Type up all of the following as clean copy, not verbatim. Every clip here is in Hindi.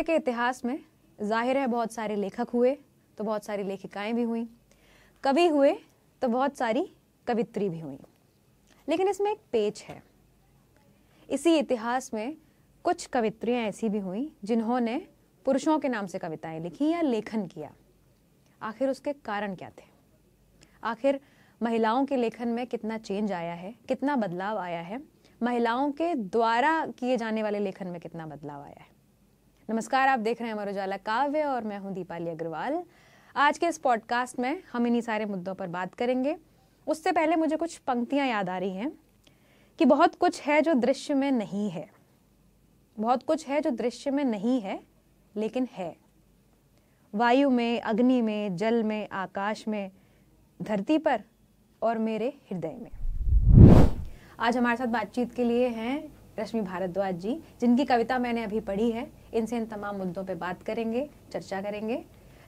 साहित्य के इतिहास में जाहिर है बहुत सारे लेखक हुए तो बहुत सारी लेखिकाएं भी हुई, कवि हुए तो बहुत सारी कवित्री भी हुई। लेकिन इसमें एक पेच है। इसी इतिहास में कुछ कवित्रियां ऐसी भी हुई जिन्होंने पुरुषों के नाम से कविताएं लिखी या लेखन किया। आखिर उसके कारण क्या थे? आखिर महिलाओं के लेखन में कितना चेंज आया है, कितना बदलाव आया है, महिलाओं के द्वारा किए जाने वाले लेखन में कितना बदलाव आया है। नमस्कार, आप देख रहे हैं अमर उजाला काव्य और मैं हूं दीपाली अग्रवाल। आज के इस पॉडकास्ट में हम इन्हीं सारे मुद्दों पर बात करेंगे। उससे पहले मुझे कुछ पंक्तियां याद आ रही हैं कि बहुत कुछ है जो दृश्य में नहीं है, बहुत कुछ है जो दृश्य में नहीं है लेकिन है। वायु में, अग्नि में, जल में, आकाश में, धरती पर और मेरे हृदय में। आज हमारे साथ बातचीत के लिए हैं रश्मि भारद्वाज जी, जिनकी कविता मैंने अभी पढ़ी है। इनसे इन तमाम मुद्दों पे बात करेंगे, चर्चा करेंगे।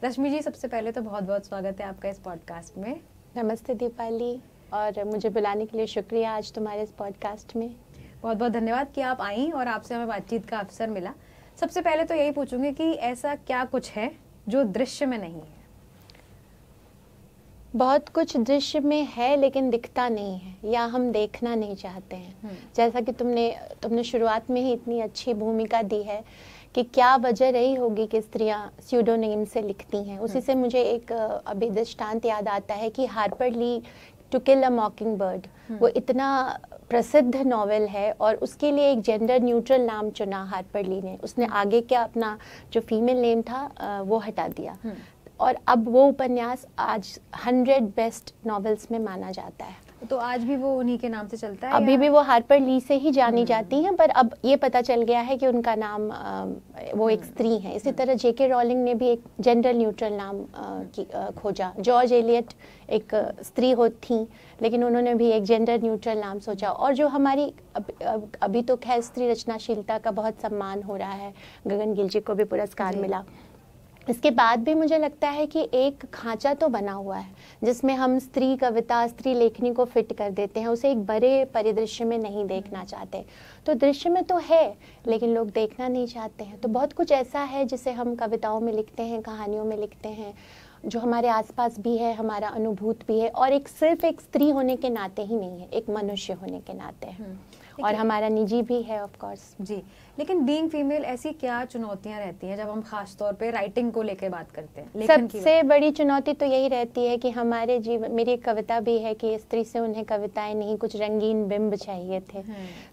रश्मि जी, सबसे पहले तो बहुत बहुत स्वागत है आपका इस पॉडकास्ट में। नमस्ते दीपाली, और मुझे बुलाने के लिए शुक्रिया आज तुम्हारे इस पॉडकास्ट में। बहुत बहुत धन्यवाद कि आप आई और आपसे हमें बातचीत का अवसर मिला। सबसे पहले तो यही पूछूंगी कि ऐसा क्या कुछ है जो दृश्य में नहीं है? बहुत कुछ दृश्य में है लेकिन दिखता नहीं है या हम देखना नहीं चाहते हैं। जैसा कि तुमने शुरुआत में ही इतनी अच्छी भूमिका दी है कि क्या वजह रही होगी कि स्त्रियां स्यूडोनेम से लिखती हैं। उसी से मुझे एक अभी दृष्टांत याद आता है कि Harper Lee to kill a mockingbird, वो इतना प्रसिद्ध नॉवेल है और उसके लिए एक जेंडर न्यूट्रल नाम चुना हार्पर ली ने। उसने आगे क्या अपना जो फीमेल नेम था वो हटा दिया और अब वो उपन्यास आज 100 बेस्ट नॉवेल्स में माना जाता है। तो आज भी वो उन्हीं के नाम से चलता है? अभी भी वो हार्पर ली से ही जानी जाती हैं, पर अब ये पता चल गया है कि उनका नाम वो एक स्त्री है। इसी तरह जेके रॉलिंग ने भी एक जेंडर न्यूट्रल नाम खोजा। जॉर्ज एलियट एक स्त्री थी लेकिन उन्होंने भी एक जेंडर न्यूट्रल नाम सोचा। और जो हमारी अभी तो खैर स्त्री रचनाशीलता का बहुत सम्मान हो रहा है, गगन गिल जी को भी पुरस्कार मिला। इसके बाद भी मुझे लगता है कि एक खांचा तो बना हुआ है जिसमें हम स्त्री कविता, स्त्री लेखनी को फिट कर देते हैं, उसे एक बड़े परिदृश्य में नहीं देखना चाहते। तो दृश्य में तो है लेकिन लोग देखना नहीं चाहते हैं। तो बहुत कुछ ऐसा है जिसे हम कविताओं में लिखते हैं, कहानियों में लिखते हैं, जो हमारे आसपास भी है, हमारा अनुभूत भी है और एक सिर्फ एक स्त्री होने के नाते ही नहीं है, एक मनुष्य होने के नाते है और हमारा निजी भी है ऑफ कोर्स। जी, लेकिन बीइंग फीमेल ऐसी क्या चुनौतियां रहती हैं जब हम खास तौर पे राइटिंग को लेकर बात करते हैं? सबसे बड़ी चुनौती तो यही रहती है कि हमारे जीवन, मेरी एक कविता भी है कि स्त्री से उन्हें कविताएं नहीं कुछ रंगीन बिंब चाहिए थे।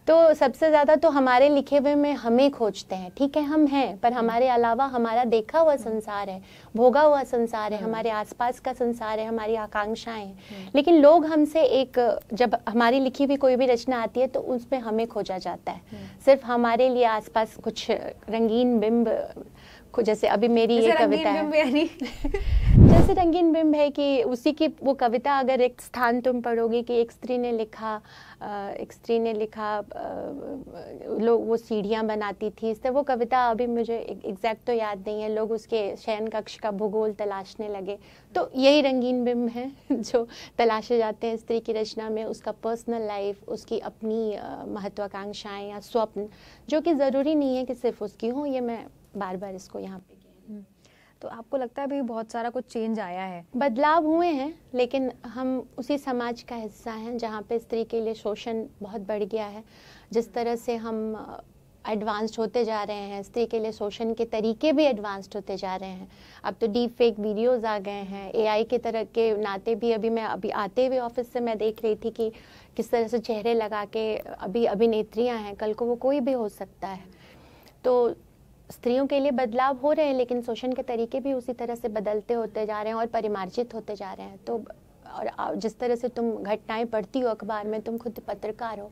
तो सबसे ज्यादा तो हमारे लिखे हुए में हमें खोजते हैं। ठीक है, हम हैं, पर हमारे अलावा हमारा देखा हुआ संसार है, भोगा हुआ संसार है, हमारे आसपास का संसार है, हमारी आकांक्षाएं हैं। लेकिन लोग हमसे जब हमारी लिखी हुई कोई भी रचना आती है तो उसमें हमें खोजा जाता है। सिर्फ हमारे लिए आसपास कुछ रंगीन बिंब, जैसे अभी मेरी ये कविता है जैसे रंगीन बिंब है कि उसी की वो कविता अगर एक स्थान तुम पढ़ोगे कि एक स्त्री ने लिखा लोग वो सीढ़ियाँ बनाती थी, इससे वो कविता अभी मुझे एग्जैक्ट तो याद नहीं है। लोग उसके शयन कक्ष का भूगोल तलाशने लगे। तो यही रंगीन बिंब है जो तलाशे जाते हैं स्त्री की रचना में, उसका पर्सनल लाइफ, उसकी अपनी महत्वाकांक्षाएं या स्वप्न, जो कि ज़रूरी नहीं है कि सिर्फ उसकी हो। ये मैं बार बार इसको यहाँ पे तो आपको लगता है भी बहुत सारा कुछ चेंज आया है, बदलाव हुए हैं, लेकिन हम उसी समाज का हिस्सा हैं जहाँ पे स्त्री के लिए शोषण बहुत बढ़ गया है। जिस तरह से हम एडवांस्ड होते जा रहे हैं, स्त्री के लिए शोषण के तरीके भी एडवांस्ड होते जा रहे हैं। अब तो डीप फेक वीडियोज़ आ गए हैं, एआई के तरह के नाते भी। अभी आते हुए ऑफिस से मैं देख रही थी कि किस तरह से चेहरे लगा के अभी अभिनेत्रियाँ हैं, कल को वो कोई भी हो सकता है। तो स्त्रियों के लिए बदलाव हो रहे हैं लेकिन शोषण के तरीके भी उसी तरह से बदलते होते जा रहे हैं और परिमार्जित होते जा रहे हैं। तो और जिस तरह से तुम घटनाएं पढ़ती हो अखबार में, तुम खुद पत्रकार हो,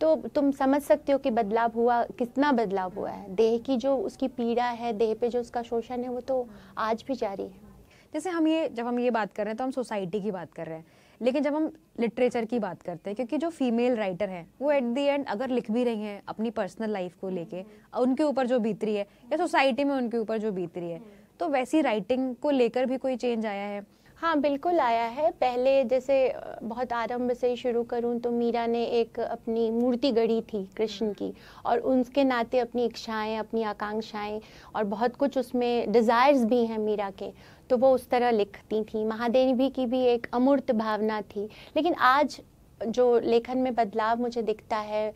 तो तुम समझ सकते हो कि बदलाव हुआ, कितना बदलाव हुआ है। देह की जो उसकी पीड़ा है, देह पे जो उसका शोषण है, वो तो आज भी जारी है। जैसे जब हम ये बात कर रहे हैं तो हम सोसाइटी की बात कर रहे हैं, लेकिन जब हम लिटरेचर की बात करते हैं, क्योंकि जो फीमेल राइटर हैं वो एट द एंड अगर लिख भी रही हैं अपनी पर्सनल लाइफ को लेके, उनके ऊपर जो बीत रही है या सोसाइटी में उनके ऊपर जो बीत रही है, तो वैसी राइटिंग को लेकर भी कोई चेंज आया है? हाँ बिल्कुल आया है। पहले जैसे बहुत आरंभ से ही शुरू करूँ तो मीरा ने एक अपनी मूर्ति गढ़ी थी कृष्ण की, और उसके नाते अपनी इच्छाएं, अपनी आकांक्षाएं और बहुत कुछ उसमें डिज़ायर्स भी हैं मीरा के, तो वो उस तरह लिखती थी। महादेवी की भी एक अमूर्त भावना थी। लेकिन आज जो लेखन में बदलाव मुझे दिखता है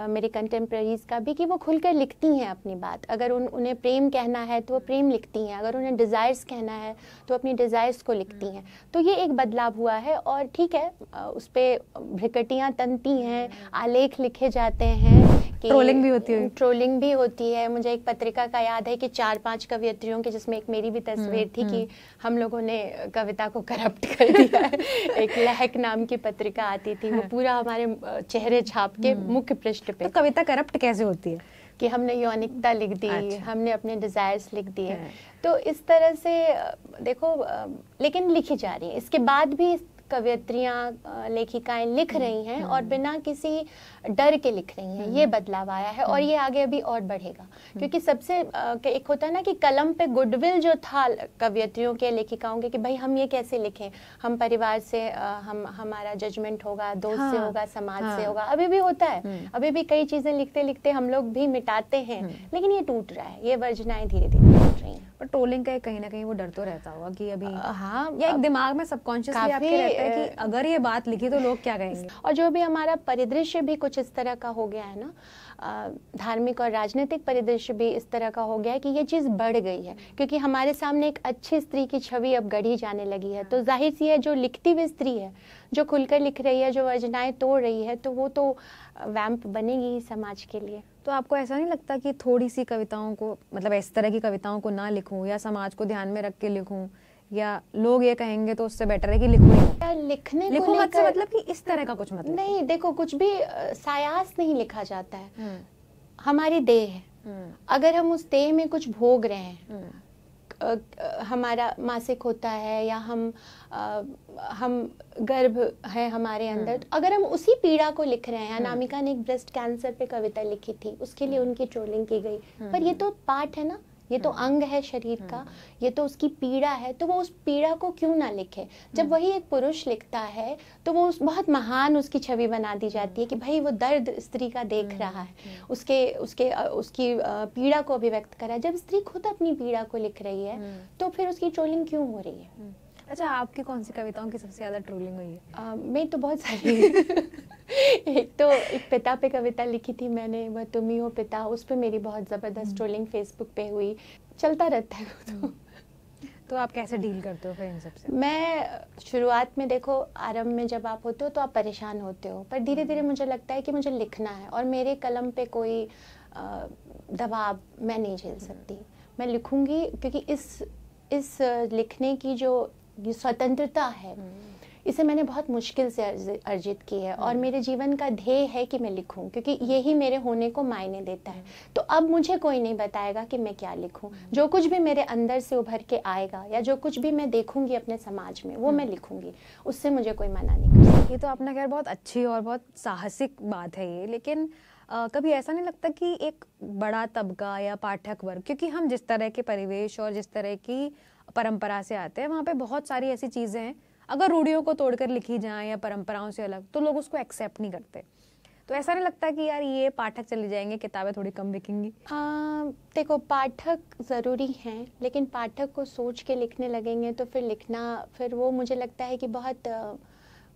मेरे कंटेम्प्रेरीज का भी, कि वो खुलकर लिखती हैं अपनी बात। अगर उन्हें प्रेम कहना है तो वो प्रेम लिखती हैं, अगर उन्हें डिज़ायर्स कहना है तो अपनी डिज़ायर्स को लिखती हैं। तो ये एक बदलाव हुआ है, और ठीक है उस पर भ्रिकटियाँ तनती हैं, आलेख लिखे जाते हैं, ट्रोलिंग भी होती है। ट्रोलिंग भी होती है। मुझे एक पत्रिका का याद है कि 4-5 कवियत्रियों की, जिसमें एक मेरी भी तस्वीर थी, कि हम लोगों ने कविता को करप्ट कर दिया है। एक लहक नाम की पत्रिका आती थी, वो पूरा हमारे चेहरे छाप के मुख्य पृष्ठ पे। तो कविता करप्ट कैसे होती है? कि हमने यौनिकता लिख दी, अच्छा। हमने अपने डिजायर्स लिख दिए। तो इस तरह से देखो, लेकिन लिखी जा रही है। इसके बाद भी कवियत्रियाँ, लेखिकाएं लिख रही हैं और बिना किसी डर के लिख रही हैं। ये बदलाव आया है, और ये आगे अभी और बढ़ेगा। क्योंकि सबसे एक होता है ना कि कलम पे गुडविल जो था कवियत्रियों के, लेखिकाओं के, कि भाई हम ये कैसे लिखें, हम परिवार से हमारा जजमेंट होगा, दोस्त से होगा, समाज से होगा। अभी भी होता है, अभी भी कई चीजें लिखते लिखते हम लोग भी मिटाते हैं। लेकिन ये टूट रहा है, ये वर्जनाएं धीरे धीरे टूट रही हैं। पर ट्रोलिंग का कहीं ना कहीं वो डर तो रहता होगा कि अभी या एक दिमाग में सबकॉन्शियसली आपके रहता है कि अगर ये बात लिखी तो लोग क्या कहेंगे। और जो भी हमारा परिदृश्य भी कुछ इस तरह का हो गया है ना, धार्मिक और राजनीतिक परिदृश्य भी इस तरह का हो गया है कि ये चीज़ बढ़ गई है। क्योंकि हमारे सामने एक अच्छी स्त्री की छवि अब गढ़ी जाने लगी है, तो जाहिर सी है जो लिखती हुई स्त्री है, जो खुलकर लिख रही है, जो वर्जनाएं तोड़ रही है, तो वो तो वैम्प बनेगी समाज के लिए। तो आपको ऐसा नहीं लगता कि थोड़ी सी कविताओं को, मतलब इस तरह की कविताओं को ना लिखूं, या समाज को ध्यान में रख के लिखूं, या लोग ये कहेंगे तो उससे बेटर है कि लिखो ही मत? लिखो मत से मतलब कि इस तरह का कुछ मतलब नहीं। देखो, कुछ भी सायास नहीं लिखा जाता है। हमारी देह है, अगर हम उस देह में कुछ भोग रहे हैं, हमारा मासिक होता है या हम गर्भ है हमारे अंदर, तो अगर हम उसी पीड़ा को लिख रहे हैं। अनामिका ने एक ब्रेस्ट कैंसर पे कविता लिखी थी, उसके लिए उनकी ट्रोलिंग की गई, पर ये तो पार्ट है ना, ये तो अंग है शरीर का, ये तो उसकी पीड़ा है, तो वो उस पीड़ा को क्यों ना लिखे। जब वही एक पुरुष लिखता है तो वो बहुत महान उसकी छवि बना दी जाती है कि भाई वो दर्द स्त्री का देख रहा है, उसकी पीड़ा को अभिव्यक्त कर रहा है। जब स्त्री खुद अपनी पीड़ा को लिख रही है तो फिर उसकी ट्रोलिंग क्यों हो रही है? अच्छा, आपकी कौन सी कविताओं की सबसे ज्यादा ट्रोलिंग हुई है? मैं तो बहुत सारी एक पिता पे कविता लिखी थी मैंने, वह तुम ही हो पिता, उस पे मेरी बहुत जबरदस्त ट्रोलिंग फेसबुक पे हुई। चलता रहता है तो आप कैसे डील करते हो फिर इन सबसे? मैं शुरुआत में, देखो आरंभ में जब आप होते हो तो आप परेशान होते हो, पर धीरे धीरे मुझे लगता है कि मुझे लिखना है, और मेरे कलम पे कोई दबाव मैं नहीं झेल सकती। मैं लिखूंगी, क्योंकि इस लिखने की जो स्वतंत्रता है, इसे मैंने बहुत मुश्किल से अर्जित की है, और मेरे जीवन का ध्येय है कि मैं लिखूं, क्योंकि यही मेरे होने को मायने देता है। तो अब मुझे कोई नहीं बताएगा कि मैं क्या लिखूं। जो कुछ भी मेरे अंदर से उभर के आएगा, या जो कुछ भी मैं देखूंगी अपने समाज में, वो मैं लिखूंगी, उससे मुझे कोई मना नहीं कर सकता। ये तो आपने खैर बहुत अच्छी और बहुत साहसिक बात है ये, लेकिन कभी ऐसा नहीं लगता कि एक बड़ा तबका या पाठक वर्ग, क्योंकि हम जिस तरह के परिवेश और जिस तरह की परंपरा से आते हैं, वहाँ पे बहुत सारी ऐसी चीज़ें हैं, अगर रूढ़ियों को तोड़कर लिखी जाए या परंपराओं से अलग, तो लोग उसको एक्सेप्ट नहीं करते। तो ऐसा नहीं लगता कि यार ये पाठक चले जाएंगे, किताबें थोड़ी कम बिकेंगी? देखो, पाठक ज़रूरी हैं, लेकिन पाठक को सोच के लिखने लगेंगे तो फिर वो मुझे लगता है कि बहुत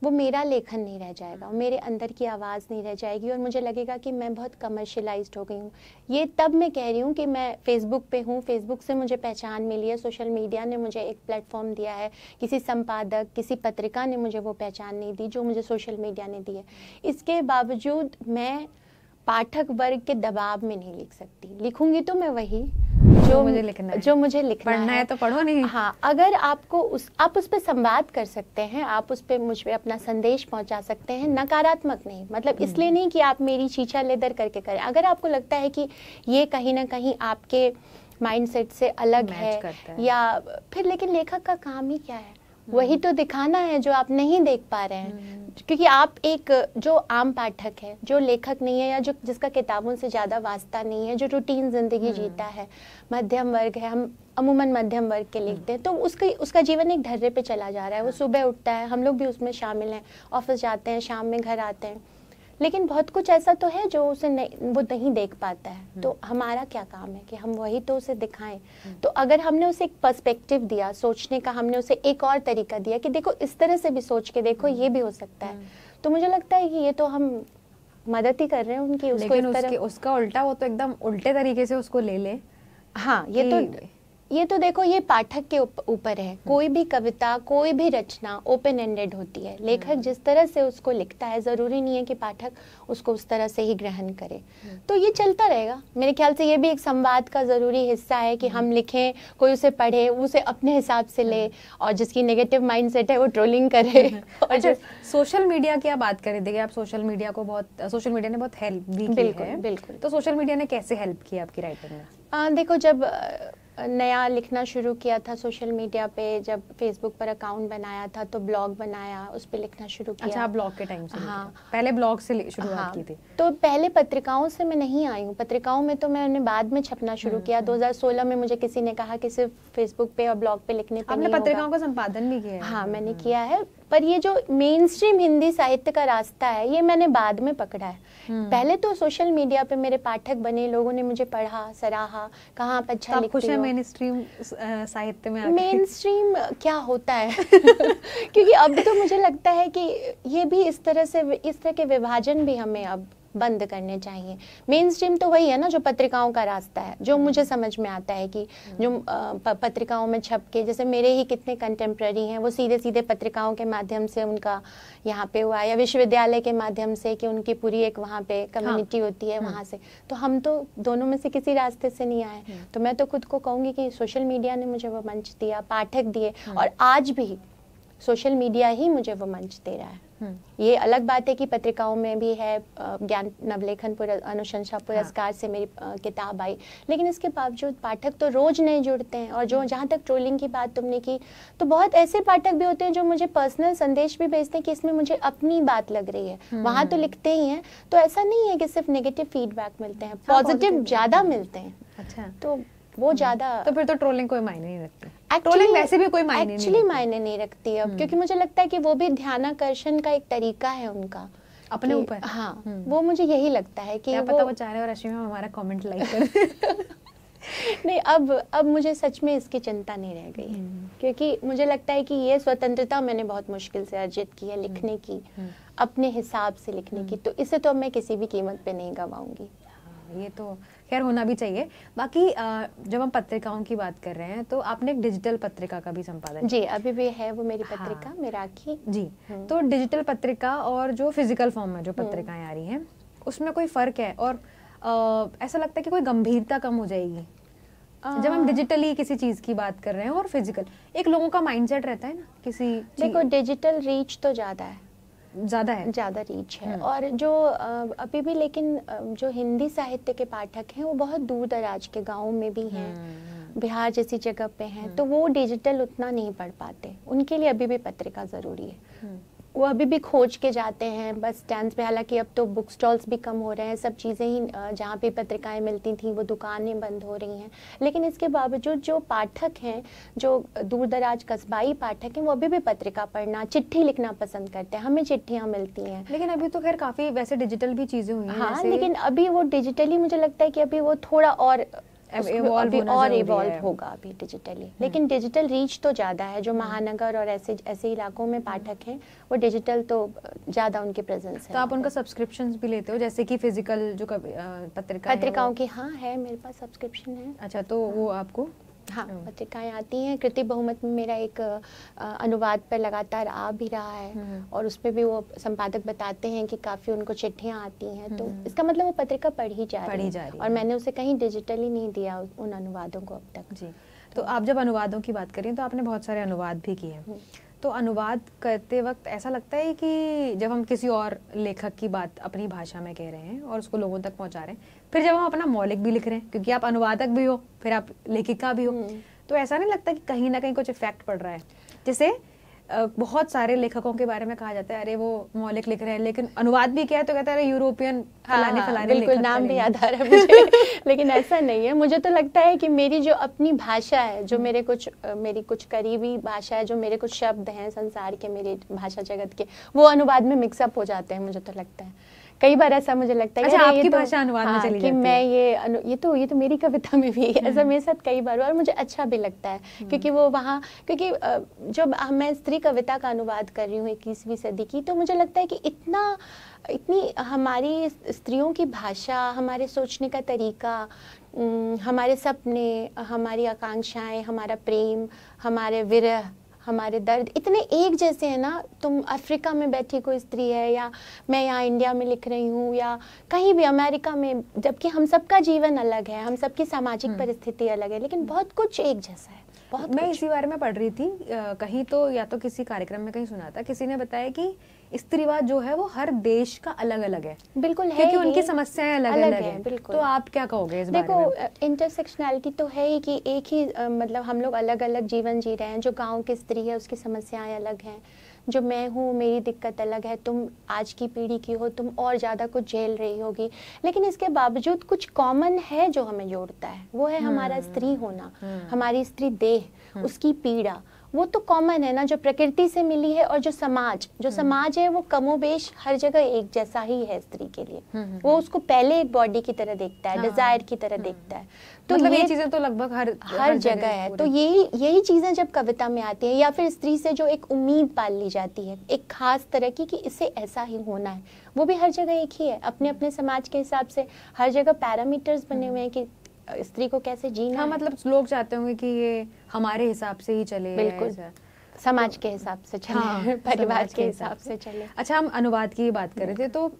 वो मेरा लेखन नहीं रह जाएगा, मेरे अंदर की आवाज़ नहीं रह जाएगी, और मुझे लगेगा कि मैं बहुत कमर्शियलाइज्ड हो गई हूँ। ये तब मैं कह रही हूँ कि मैं फेसबुक पे हूँ, फेसबुक से मुझे पहचान मिली है, सोशल मीडिया ने मुझे एक प्लेटफॉर्म दिया है, किसी संपादक, किसी पत्रिका ने मुझे वो पहचान नहीं दी जो मुझे सोशल मीडिया ने दी है। इसके बावजूद मैं पाठक वर्ग के दबाव में नहीं लिख सकती। लिखूंगी तो मैं वही जो मुझे लिखना पढ़ना है तो पढ़ो नहीं। हाँ, अगर आपको आप उस पर संवाद कर सकते हैं, आप उस पर मुझ पे अपना संदेश पहुंचा सकते हैं, नकारात्मक नहीं, मतलब इसलिए नहीं कि आप मेरी चीचा लेदर करके करें। अगर आपको लगता है कि ये कहीं ना कहीं आपके माइंडसेट से अलग है, या फिर, लेकिन लेखक का काम ही क्या है? वही तो दिखाना है जो आप नहीं देख पा रहे हैं। क्योंकि आप एक जो आम पाठक है, जो लेखक नहीं है, या जिसका किताबों से ज़्यादा वास्ता नहीं है, जो रूटीन जिंदगी जीता है, मध्यम वर्ग है, हम अमूमन मध्यम वर्ग के लिखते हैं, तो उसका जीवन एक ढर्रे पे चला जा रहा है। वो सुबह उठता है, हम लोग भी उसमें शामिल हैं, ऑफिस जाते हैं, शाम में घर आते हैं, लेकिन बहुत कुछ ऐसा तो है जो उसे वो नहीं देख पाता है। तो हमारा क्या काम है कि हम वही तो उसे दिखाएं। तो अगर हमने उसे एक पर्सपेक्टिव दिया सोचने का, हमने उसे एक और तरीका दिया कि देखो इस तरह से भी सोच के देखो, ये भी हो सकता है, तो मुझे लगता है कि ये तो हम मदद ही कर रहे हैं उनकी। उसको लेकिन उसका उल्टा वो तो एकदम उल्टे तरीके से उसको ले ले। हाँ, ये तो देखो, ये पाठक के ऊपर है। कोई भी कविता, कोई भी रचना ओपन एंडेड होती है। लेखक जिस तरह से उसको लिखता है, जरूरी नहीं है कि पाठक उसको उस तरह से ही ग्रहण करे। तो ये चलता रहेगा मेरे ख्याल से। ये भी एक संवाद का जरूरी हिस्सा है कि हम लिखें, कोई उसे पढ़े, उसे अपने हिसाब से ले, और जिसकी नेगेटिव माइंडसेट है वो ट्रोलिंग करे। और अच्छा, सोशल मीडिया की आप बात करें, देखिए आप सोशल मीडिया ने बहुत हेल्प भी की है। बिल्कुल। तो सोशल मीडिया ने कैसे हेल्प की आपकी राइटिंग में? देखो, जब नया लिखना शुरू किया था सोशल मीडिया पे, जब फेसबुक पर अकाउंट बनाया था तो ब्लॉग बनाया, उस पे लिखना शुरू किया। अच्छा, आप ब्लॉग के टाइम से? हाँ, पहले ब्लॉग से शुरुआत की थी? तो पहले पत्रिकाओं से मैं नहीं आई हूँ। पत्रिकाओं में तो मैंने बाद में छपना शुरू किया। 2016 में मुझे किसी ने कहा कि सिर्फ फेसबुक पे और ब्लॉग पे लिखने पे नहीं होगा। आपने पत्रिकाओं का संपादन भी किया है? हाँ, मैंने किया है, पर ये जो मेन स्ट्रीम हिंदी साहित्य का रास्ता है, ये मैंने बाद में पकड़ा है। पहले तो सोशल मीडिया पे मेरे पाठक बने, लोगों ने मुझे पढ़ा, सराहा, कहा आप अच्छा लिखती हो। खुश है मेन स्ट्रीम साहित्य में? मेन स्ट्रीम क्या होता है? क्योंकि अब तो मुझे लगता है कि ये भी इस तरह के विभाजन भी हमें अब बंद करने चाहिए। मेन स्ट्रीम तो वही है ना, जो पत्रिकाओं का रास्ता है, जो मुझे समझ में आता है कि जो पत्रिकाओं में छप के, जैसे मेरे ही कितने कंटेम्प्रेरी हैं, वो सीधे सीधे पत्रिकाओं के माध्यम से उनका यहाँ पे हुआ, या विश्वविद्यालय के माध्यम से कि उनकी पूरी एक वहाँ पे कम्युनिटी होती है वहाँ से। तो हम तो दोनों में से किसी रास्ते से नहीं आए। तो मैं तो खुद को कहूँगी कि सोशल मीडिया ने मुझे वो मंच दिया, पाठक दिए, और आज भी सोशल मीडिया ही मुझे वो मंच दे रहा है। ये अलग बात है कि पत्रिकाओं में भी है, ज्ञान नवलेखन अनुशंसा पुरस्कार से मेरी किताब आई, लेकिन इसके बावजूद पाठक तो रोज नए जुड़ते हैं। और जो जहाँ तक ट्रोलिंग की बात तुमने की, तो बहुत ऐसे पाठक भी होते हैं जो मुझे पर्सनल संदेश भी भेजते हैं कि इसमें मुझे अपनी बात लग रही है। वहाँ तो लिखते ही हैं, तो ऐसा नहीं है कि सिर्फ नेगेटिव फीडबैक मिलते हैं, पॉजिटिव ज्यादा मिलते हैं। अच्छा, तो वो ज्यादा, तो फिर तो ट्रोलिंग कोई मायने नहीं रखती। ट्रोलिंग वैसे भी कोई मायने नहीं रखती अब, क्योंकि मुझे लगता है कि वो भी ध्यानाकर्षण का एक तरीका है उनका अपने ऊपर। हाँ, वो मुझे यही लगता है कि क्या पता वो चाह रहे और रश्मि हमारा कमेंट लाइक कर। नहीं, अब मुझे सच में इसकी चिंता नहीं रह गई है, क्योंकि मुझे लगता है कि ये स्वतंत्रता मैंने बहुत मुश्किल से अर्जित की है लिखने की, अपने हिसाब से लिखने की, तो इसे तो मैं किसी भी कीमत पे नहीं गवाऊंगी। ये तो खैर होना भी चाहिए। बाकी जब हम पत्रिकाओं की बात कर रहे हैं, तो आपने एक डिजिटल पत्रिका का भी संपादन जी, अभी भी है वो मेरी पत्रिका, मेराकी जी। तो डिजिटल पत्रिका और जो फिजिकल फॉर्म में जो पत्रिकाएं आ रही हैं, उसमें कोई फर्क है? और ऐसा लगता है कि कोई गंभीरता कम हो जाएगी जब हम डिजिटली किसी चीज की बात कर रहे हैं और फिजिकल? एक लोगों का माइंडसेट रहता है ना किसी, देखो डिजिटल रीच तो ज़्यादा रीच है। और जो अभी भी, लेकिन जो हिंदी साहित्य के पाठक हैं वो बहुत दूर दराज के गाँव में भी हैं, बिहार जैसी जगह पे हैं, तो वो डिजिटल उतना नहीं पढ़ पाते। उनके लिए अभी भी पत्रिका ज़रूरी है। वो अभी भी खोज के जाते हैं बस स्टैंड्स पे। हालांकि अब तो बुक स्टॉल्स भी कम हो रहे हैं, सब चीज़ें ही जहाँ पे पत्रिकाएं मिलती थी वो दुकानें बंद हो रही हैं, लेकिन इसके बावजूद जो पाठक हैं, जो दूर दराज कस्बाई पाठक हैं, वो अभी भी पत्रिका पढ़ना, चिट्ठी लिखना पसंद करते हैं। हमें चिट्ठियाँ मिलती हैं। लेकिन अभी तो खैर काफ़ी वैसे डिजिटल भी चीज़ें हुई हैं। हाँ, लेकिन अभी वो डिजिटली मुझे लगता है कि अभी वो थोड़ा और इवॉल्व होगा अभी डिजिटली। लेकिन डिजिटल रीच तो ज़्यादा है। जो महानगर और ऐसे इलाकों में पाठक हैं, वो डिजिटल तो ज़्यादा उनकी प्रेजेंस है। तो आप उनका सब्सक्रिप्शंस भी लेते हो, जैसे कि फिजिकल जो पत्रिकाओं की? हाँ, है, मेरे पास सब्सक्रिप्शन है। अच्छा, तो वो आपको? हाँ, पत्रिकाएं आती हैं। कृति बहुमत में मेरा एक अनुवाद पर लगातार आ भी रहा है, और उस पर भी वो संपादक बताते हैं कि काफ़ी उनको चिट्ठियाँ आती हैं, तो इसका मतलब वो पत्रिका पढ़ी जा रही है। और मैंने उसे कहीं डिजिटली नहीं दिया उन अनुवादों को अब तक। जी, तो आप जब अनुवादों की बात करें तो आपने बहुत सारे अनुवाद भी किए हैं। तो अनुवाद करते वक्त ऐसा लगता है कि जब हम किसी और लेखक की बात अपनी भाषा में कह रहे हैं और उसको लोगों तक पहुंचा रहे हैं, फिर जब हम अपना मौलिक भी लिख रहे हैं, क्योंकि आप अनुवादक भी हो, फिर आप लेखिका भी हो, तो ऐसा नहीं लगता कि कहीं ना कहीं कुछ इफेक्ट पड़ रहा है? जैसे बहुत सारे लेखकों के बारे में कहा जाता है, अरे वो मौलिक लिख रहे हैं, लेकिन अनुवाद भी किया है तो कहता है अरे यूरोपियन फलाने फलाने बिल्कुल, लेखक नाम भी करेंगे। याद आ रहा है मुझे। लेकिन ऐसा नहीं है। मुझे तो लगता है कि मेरी जो अपनी भाषा है, जो मेरी कुछ करीबी भाषा है, जो मेरे कुछ शब्द हैं संसार के, मेरे भाषा जगत के, वो अनुवाद में मिक्सअप हो जाते हैं। मुझे तो लगता है कई बार ऐसा मुझे लगता है अच्छा, कि अरे आपकी भाषा अनुवाद में चली कि जाती मैं है। ये तो मेरी कविता में भी ऐसा मेरे साथ कई बार हुआ और मुझे अच्छा भी लगता है, क्योंकि वो वहाँ, क्योंकि जब मैं स्त्री कविता का अनुवाद कर रही हूँ 21वीं सदी की, तो मुझे लगता है कि इतनी हमारी स्त्रियों की भाषा, हमारे सोचने का तरीका, हमारे सपने, हमारी आकांक्षाएं, हमारा प्रेम, हमारे विरह, हमारे दर्द इतने एक जैसे हैं ना। तुम अफ्रीका में बैठी कोई स्त्री है, या मैं यहाँ इंडिया में लिख रही हूँ, या कहीं भी अमेरिका में, जबकि हम सबका जीवन अलग है, हम सबकी सामाजिक परिस्थिति अलग है, लेकिन बहुत कुछ एक जैसा है। बहुत मैं इसी बारे में पढ़ रही थी कहीं, तो या तो किसी कार्यक्रम में कहीं सुना था, किसी ने बताया कि स्त्रीवाद जो है वो हर देश का अलग अलग है। बिल्कुल है, क्योंकि उनकी समस्याएं अलग अलग है। बिल्कुल। तो आप क्या कहोगे इस बारे में? देखो, इंटरसेक्शनैलिटी तो है ही कि एक ही मतलब हम लोग अलग अलग जीवन जी रहे हैं। जो गांव की स्त्री है उसकी समस्याएं अलग हैं, जो मैं हूँ मेरी दिक्कत अलग है, तुम आज की पीढ़ी की हो, तुम और ज़्यादा कुछ झेल रही होगी, लेकिन इसके बावजूद कुछ कॉमन है जो हमें जोड़ता है, वो है हमारा स्त्री होना, हमारी स्त्री देह, उसकी पीड़ा, वो तो कॉमन है ना, जो प्रकृति से मिली है। और जो समाज है वो कमोबेश हर जगह एक जैसा ही है स्त्री के लिए। वो उसको पहले एक बॉडी की तरह देखता है, डिजायर की तरह देखता है। तो मतलब ये चीजें तो लगभग हर जगह है। तो यही चीजें जब कविता में आती है, या फिर स्त्री से जो एक उम्मीद पाल ली जाती है एक खास तरह की कि इसे ऐसा ही होना है, वो भी हर जगह एक ही है। अपने अपने समाज के हिसाब से हर जगह पैरामीटर्स बने हुए हैं कि स्त्री को कैसे जीना है। मतलब लोग चाहते होंगे कि ये हमारे हिसाब से ही चले, बिल्कुल समाज के हिसाब से चले, परिवार के हिसाब से चले। अच्छा, हम अनुवाद की बात कर रहे थे, तो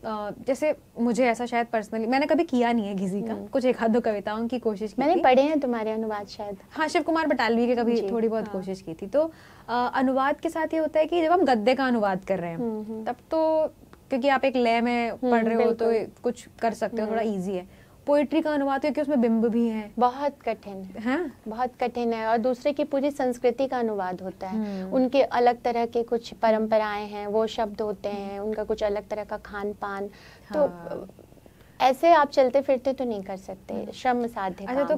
जैसे मुझे ऐसा शायद पर्सनली मैंने कभी किया नहीं है किसी का, कुछ एक आध दो कविताओं की कोशिश की, मैंने पढ़े हैं तुम्हारे अनुवाद शायद। हाँ, शिव कुमार बटालवी के कभी थोड़ी बहुत कोशिश की थी। तो अनुवाद के साथ ये होता है कि जब हम गद्य का अनुवाद कर रहे हैं तब तो, क्योंकि आप एक लय में पढ़ रहे हो तो कुछ कर सकते हो, थोड़ा ईजी है। पोइट्री का अनुवाद, क्योंकि उसमें बिंब भी है, बहुत कठिन है, बहुत कठिन है। और दूसरे की पूरी संस्कृति का अनुवाद होता है, उनके अलग तरह के कुछ परंपराएं हैं, वो शब्द होते हैं, उनका कुछ अलग तरह का खान पान। तो ऐसे आप चलते फिरते तो नहीं कर सकते, श्रम साध्य। अच्छा, तो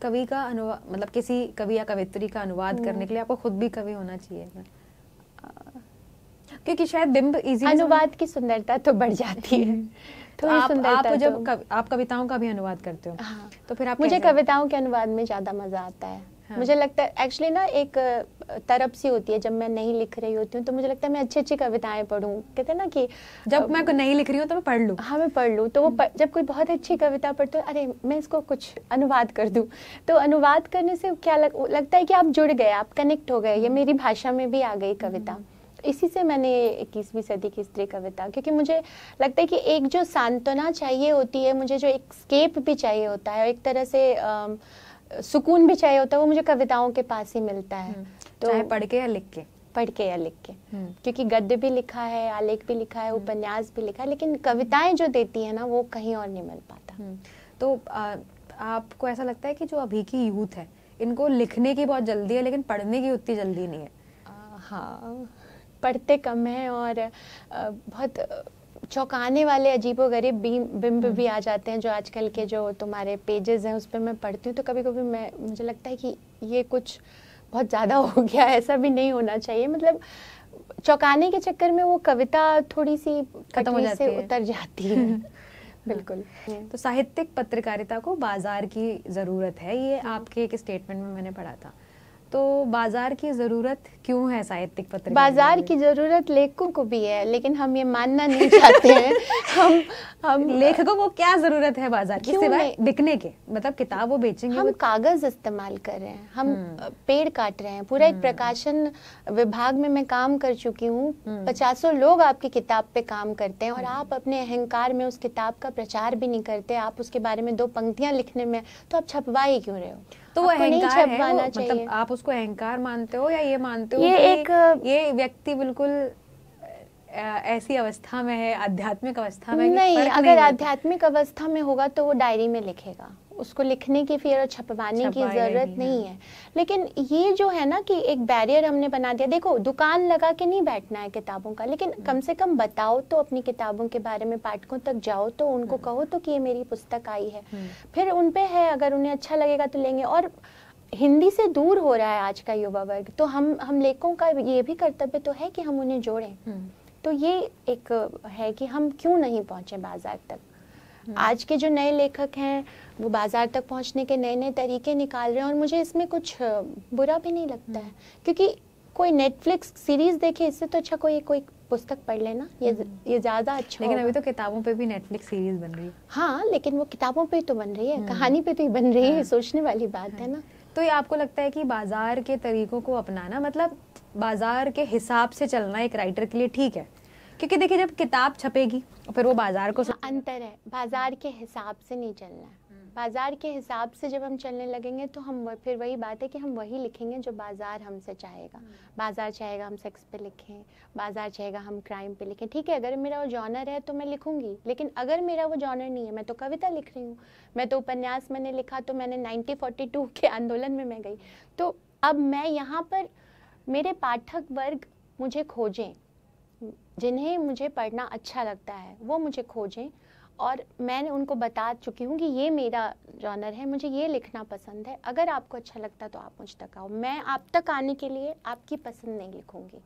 कवि का अनुवाद, मतलब किसी कवि या कवित्री का अनुवाद करने के लिए आपको खुद भी कवि होना चाहिए, क्योंकि शायद बिंब इजी, अनुवाद की सुंदरता तो बढ़ जाती है। तो आप जब आप कविताओं का भी अनुवाद करते हो, हाँ, तो फिर आप मुझे कविताओं के अनुवाद में ज्यादा मजा आता है। हाँ। मुझे लगता है एक्चुअली ना एक तरफ सी होती है, जब मैं नहीं लिख रही होती हूँ तो मुझे लगता है मैं अच्छी अच्छी कविताएं पढ़ूं। कहते हैं ना कि जब मैं नहीं लिख रही हूँ तो मैं पढ़ लूँ। हाँ, मैं पढ़ लूँ। तो वो जब कोई बहुत अच्छी कविता पढ़ते हो, अरे मैं इसको कुछ अनुवाद कर दूं, तो अनुवाद करने से क्या लगता है कि आप जुड़ गए, आप कनेक्ट हो गए, ये मेरी भाषा में भी आ गई कविता। इसी से मैंने 21वीं सदी की स्त्री कविता, क्योंकि मुझे लगता है कि एक जो सांत्वना चाहिए होती है, मुझे जो एक स्केप भी चाहिए होता है, एक तरह से सुकून भी चाहिए होता है, वो मुझे कविताओं के पास ही मिलता है। तो चाहे पढ़ के या लिख के, क्योंकि गद्य भी लिखा है, आलेख भी लिखा है, उपन्यास भी लिखा है, लेकिन कविताएं जो देती है ना वो कहीं और नहीं मिल पाता। तो आपको ऐसा लगता है कि जो अभी की यूथ है, इनको लिखने की बहुत जल्दी है लेकिन पढ़ने की उतनी जल्दी नहीं है? हाँ, पढ़ते कम हैं और बहुत चौंकाने वाले अजीबोगरीब बिंब भी आ जाते हैं, जो आजकल के जो तुम्हारे पेजेस हैं उस पर मैं पढ़ती हूँ तो कभी कभी मुझे लगता है कि ये कुछ बहुत ज़्यादा हो गया, ऐसा भी नहीं होना चाहिए। मतलब चौंकाने के चक्कर में वो कविता थोड़ी सी कटवी से उतर जाती है। बिल्कुल। तो साहित्यिक पत्रकारिता को बाजार की ज़रूरत है, ये आपके एक स्टेटमेंट में मैंने पढ़ा था। तो बाजार की जरूरत क्यों है साहित्यिक पत्रकारिता? बाजार की जरूरत लेखकों को भी है, लेकिन हम ये मानना नहीं चाहते हैं। हम लेखकों को क्या जरूरत है बाजार की सिवाय बिकने के? मतलब किताब वो बेचेंगे, हम कागज इस्तेमाल कर रहे हैं, हम पेड़ काट रहे हैं। पूरा एक प्रकाशन विभाग में मैं काम कर चुकी हूँ, 50 लोग आपकी किताब पे काम करते हैं और आप अपने अहंकार में उस किताब का प्रचार भी नहीं करते। आप उसके बारे में 2 पंक्तियां लिखने में तो आप छपवा ही क्यों रहे हो? तो वो अहंकार है, मतलब आप उसको अहंकार मानते हो या ये मानते हो ये व्यक्ति बिल्कुल ऐसी अवस्था में है, आध्यात्मिक अवस्था में? नहीं, अगर आध्यात्मिक अवस्था में होगा तो वो डायरी में लिखेगा, उसको लिखने की फिर और छपवाने की छपाएगा ज़रूरत ही, नहीं है। लेकिन ये जो है ना कि एक बैरियर हमने बना दिया। देखो, दुकान लगा के नहीं बैठना है किताबों का, लेकिन कम से कम बताओ तो अपनी किताबों के बारे में, पाठकों तक जाओ तो उनको कहो तो कि ये मेरी पुस्तक आई है। फिर उन पे है, अगर उन्हें अच्छा लगेगा तो लेंगे। और हिंदी से दूर हो रहा है आज का युवा वर्ग, तो हम लेखकों का ये भी कर्तव्य तो है कि हम उन्हें जोड़ें। तो ये एक है कि हम क्यों नहीं पहुंचे बाजार तक। आज के जो नए लेखक हैं वो बाजार तक पहुंचने के नए नए तरीके निकाल रहे हैं, और मुझे इसमें कुछ बुरा भी नहीं लगता है, क्योंकि कोई नेटफ्लिक्स सीरीज देखे इससे तो अच्छा कोई पुस्तक पढ़ लेना, ये ज्यादा अच्छा। लेकिन अभी तो किताबों पे भी नेटफ्लिक्स सीरीज बन रही है। हाँ, लेकिन वो किताबों पे तो बन रही है, कहानी पे तो ही बन रही है, सोचने वाली बात है ना। तो ये आपको लगता है कि बाजार के तरीकों को अपनाना, मतलब बाजार के हिसाब से चलना एक राइटर के लिए ठीक है? क्योंकि देखिए, जब किताब छपेगी फिर वो बाजार को अंतर है, बाजार के हिसाब से नहीं चलना है। बाजार के हिसाब से जब हम चलने लगेंगे तो हम फिर वही बात है कि हम वही लिखेंगे जो बाजार हमसे चाहेगा। बाजार चाहेगा हम सेक्स पे लिखें, बाजार चाहेगा हम क्राइम पे लिखें। ठीक है, अगर मेरा वो जॉनर है तो मैं लिखूंगी, लेकिन अगर मेरा वो जॉनर नहीं है, मैं तो कविता लिख रही हूँ, मैं तो उपन्यास मैंने लिखा, तो मैंने 1942 के आंदोलन में मैं गई, तो अब मैं यहाँ पर मेरे पाठक वर्ग मुझे खोजें, जिन्हें मुझे पढ़ना अच्छा लगता है वो मुझे खोजें, और मैंने उनको बता चुकी हूँ कि ये मेरा जॉनर है, मुझे ये लिखना पसंद है, अगर आपको अच्छा लगता तो आप मुझ तक आओ। मैं आप तक आने के लिए आपकी पसंद नहीं लिखूंगी।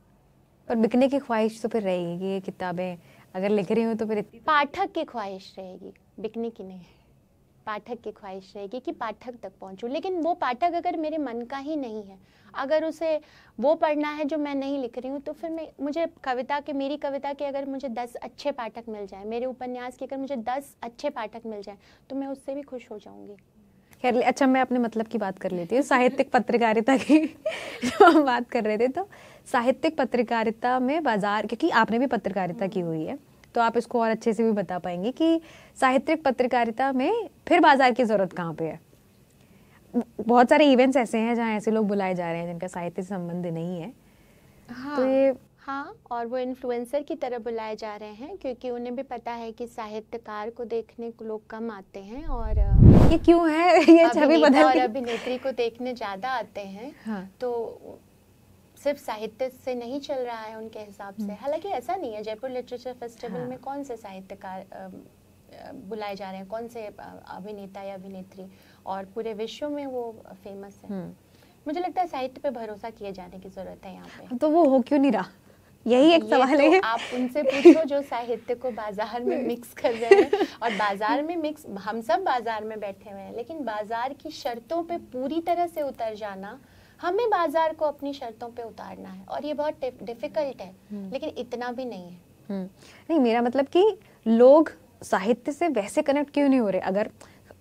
पर बिकने की ख्वाहिश तो फिर रहेगी कि ये किताबें अगर लिख रही हूँ तो फिर पाठक की ख्वाहिश रहेगी, बिकने की नहीं। पाठक की ख्वाहिश रहेगी कि पाठक तक पहुंचूं, लेकिन वो पाठक अगर मेरे मन का ही नहीं है, अगर उसे वो पढ़ना है जो मैं नहीं लिख रही हूँ, तो फिर मुझे मेरी कविता के अगर मुझे 10 अच्छे पाठक मिल जाए, मेरे उपन्यास के अगर मुझे 10 अच्छे पाठक मिल जाए, तो मैं उससे भी खुश हो जाऊंगी। खैर, अच्छा, मैं अपने मतलब की बात कर लेती हूँ, साहित्यिक पत्रकारिता की जो हम बात कर रहे थे, तो साहित्यिक पत्रकारिता में बाजार, क्योंकि आपने भी पत्रकारिता की हुई है तो आप इसको और अच्छे से भी बता पाएंगे कि साहित्यिक पत्रकारिता में फिर बाजार की जरूरत कहाँ पे है। बहुत सारे इवेंट्स ऐसे हैं जहाँ ऐसे लोग बुलाए जा रहे हैं जिनका साहित्य से संबंध नहीं है। हाँ, तो ये हाँ, और वो इन्फ्लुएंसर की तरह बुलाए जा रहे हैं, क्योंकि उन्हें भी पता है कि साहित्यकार को देखने को लोग कम आते हैं, और ये क्यों है, ये छवि बदल और अभिनेत्री को देखने ज्यादा आते हैं। हाँ। तो सिर्फ साहित्य से नहीं चल रहा है उनके हिसाब से। हालांकि ऐसा नहीं है, जयपुर लिटरेचर फेस्टिवल में कौन से साहित्यकार बुलाए जा रहे हैं, कौन से अभिनेता या अभिनेत्री, और पूरे विश्व में वो फेमस है। मुझे लगता है साहित्य पे भरोसा किए जाने की जरूरत है यहाँ पे। तो वो हो क्यों नहीं रहा, यही एक सवाल है। आप उनसे पूछो जो साहित्य को बाजार में मिक्स कर रहे हैं, और बाजार में मिक्स, हम सब बाजार में बैठे हुए हैं, लेकिन बाजार की शर्तों पे पूरी तरह से उतर जाना, हमें बाजार को अपनी शर्तों पे उतारना है, और ये बहुत डिफिकल्ट है, लेकिन इतना भी नहीं है। नहीं, मेरा मतलब कि लोग साहित्य से वैसे कनेक्ट क्यों नहीं हो रहे, अगर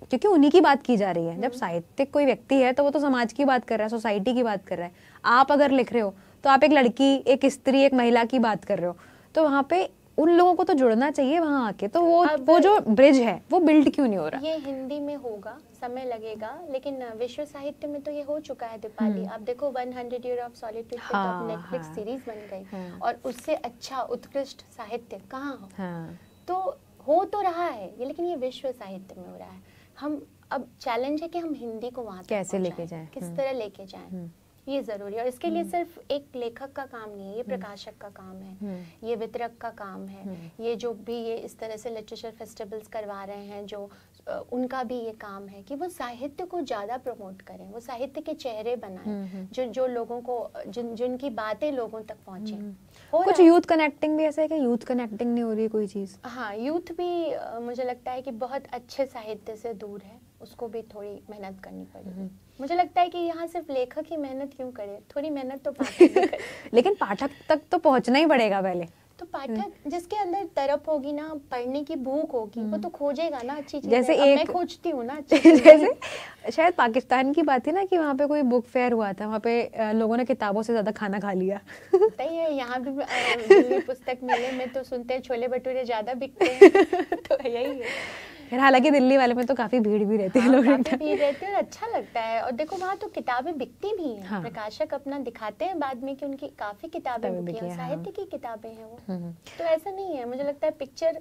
क्योंकि उन्हीं की बात की जा रही है। जब साहित्यिक कोई व्यक्ति है तो वो तो समाज की बात कर रहा है, सोसाइटी की बात कर रहा है। आप अगर लिख रहे हो तो आप एक लड़की, एक स्त्री, एक महिला की बात कर रहे हो, तो वहाँ पे उन लोगों को तो जुड़ना चाहिए वहाँ आके। तो वो जो ब्रिज है वो बिल्ड क्यों नहीं हो रहा? ये हिंदी में होगा, समय लगेगा, लेकिन विश्व साहित्य में तो ये हो चुका है। दीपाली, आप देखो 100 Years of Solitude पे तो नेटफ्लिक्स सीरीज बन गई, और उससे अच्छा उत्कृष्ट साहित्य कहाँ हो? तो हो तो रहा है ये, लेकिन ये विश्व साहित्य में हो रहा है। हम अब चैलेंज है कि हम हिंदी को वहाँ कैसे लेके जाएं, किस तरह लेके जाएं, ये जरूरी है। और इसके लिए सिर्फ एक लेखक का काम नहीं है, ये प्रकाशक का काम है, ये वितरक का काम है, ये जो भी ये इस तरह से लिटरेचर फेस्टिवल्स करवा रहे हैं, जो उनका भी ये काम है कि वो साहित्य को ज्यादा प्रमोट करें, वो साहित्य के चेहरे बनाएं, जो लोगों को, जिनकी बातें लोगों तक पहुंचे। कुछ यूथ कनेक्टिंग भी ऐसा है कि यूथ कनेक्टिंग नहीं हो रही है कोई चीज? हाँ, यूथ भी मुझे लगता है कि बहुत अच्छे साहित्य से दूर है, उसको भी थोड़ी मेहनत करनी पड़ेगी। मुझे लगता है कि यहाँ सिर्फ लेखक ही मेहनत क्यों करे, थोड़ी मेहनत तो पाठक भी करे। लेकिन पाठक तक तो पहुँचना ही पड़ेगा पहले। तो पाठक जिसके अंदर तरफ होगी ना, पढ़ने की भूख होगी, वो तो खोजेगा ना अच्छी चीजें। जैसे मैं खोजती हूँ ना जैसे शायद पाकिस्तान की बात है ना कि वहाँ पे कोई बुक फेयर हुआ था, वहाँ पे लोगों ने किताबों से ज्यादा खाना खा लिया। सही है, यहाँ भी पुस्तक मेले में तो सुनते हैं छोले भटूरे ज्यादा बिकते हैं। तो यही है। हालांकि दिल्ली वाले में तो काफी भीड़ भी रहती है, लोग काफी भीड़ रहती है और अच्छा लगता है। और देखो वहाँ तो किताबें बिकती भी हैं। प्रकाशक अपना दिखाते हैं बाद में कि उनकी काफी किताबें बिकी हैं, साहित्य की किताबें हैं वो। तो ऐसा नहीं है, मुझे लगता है पिक्चर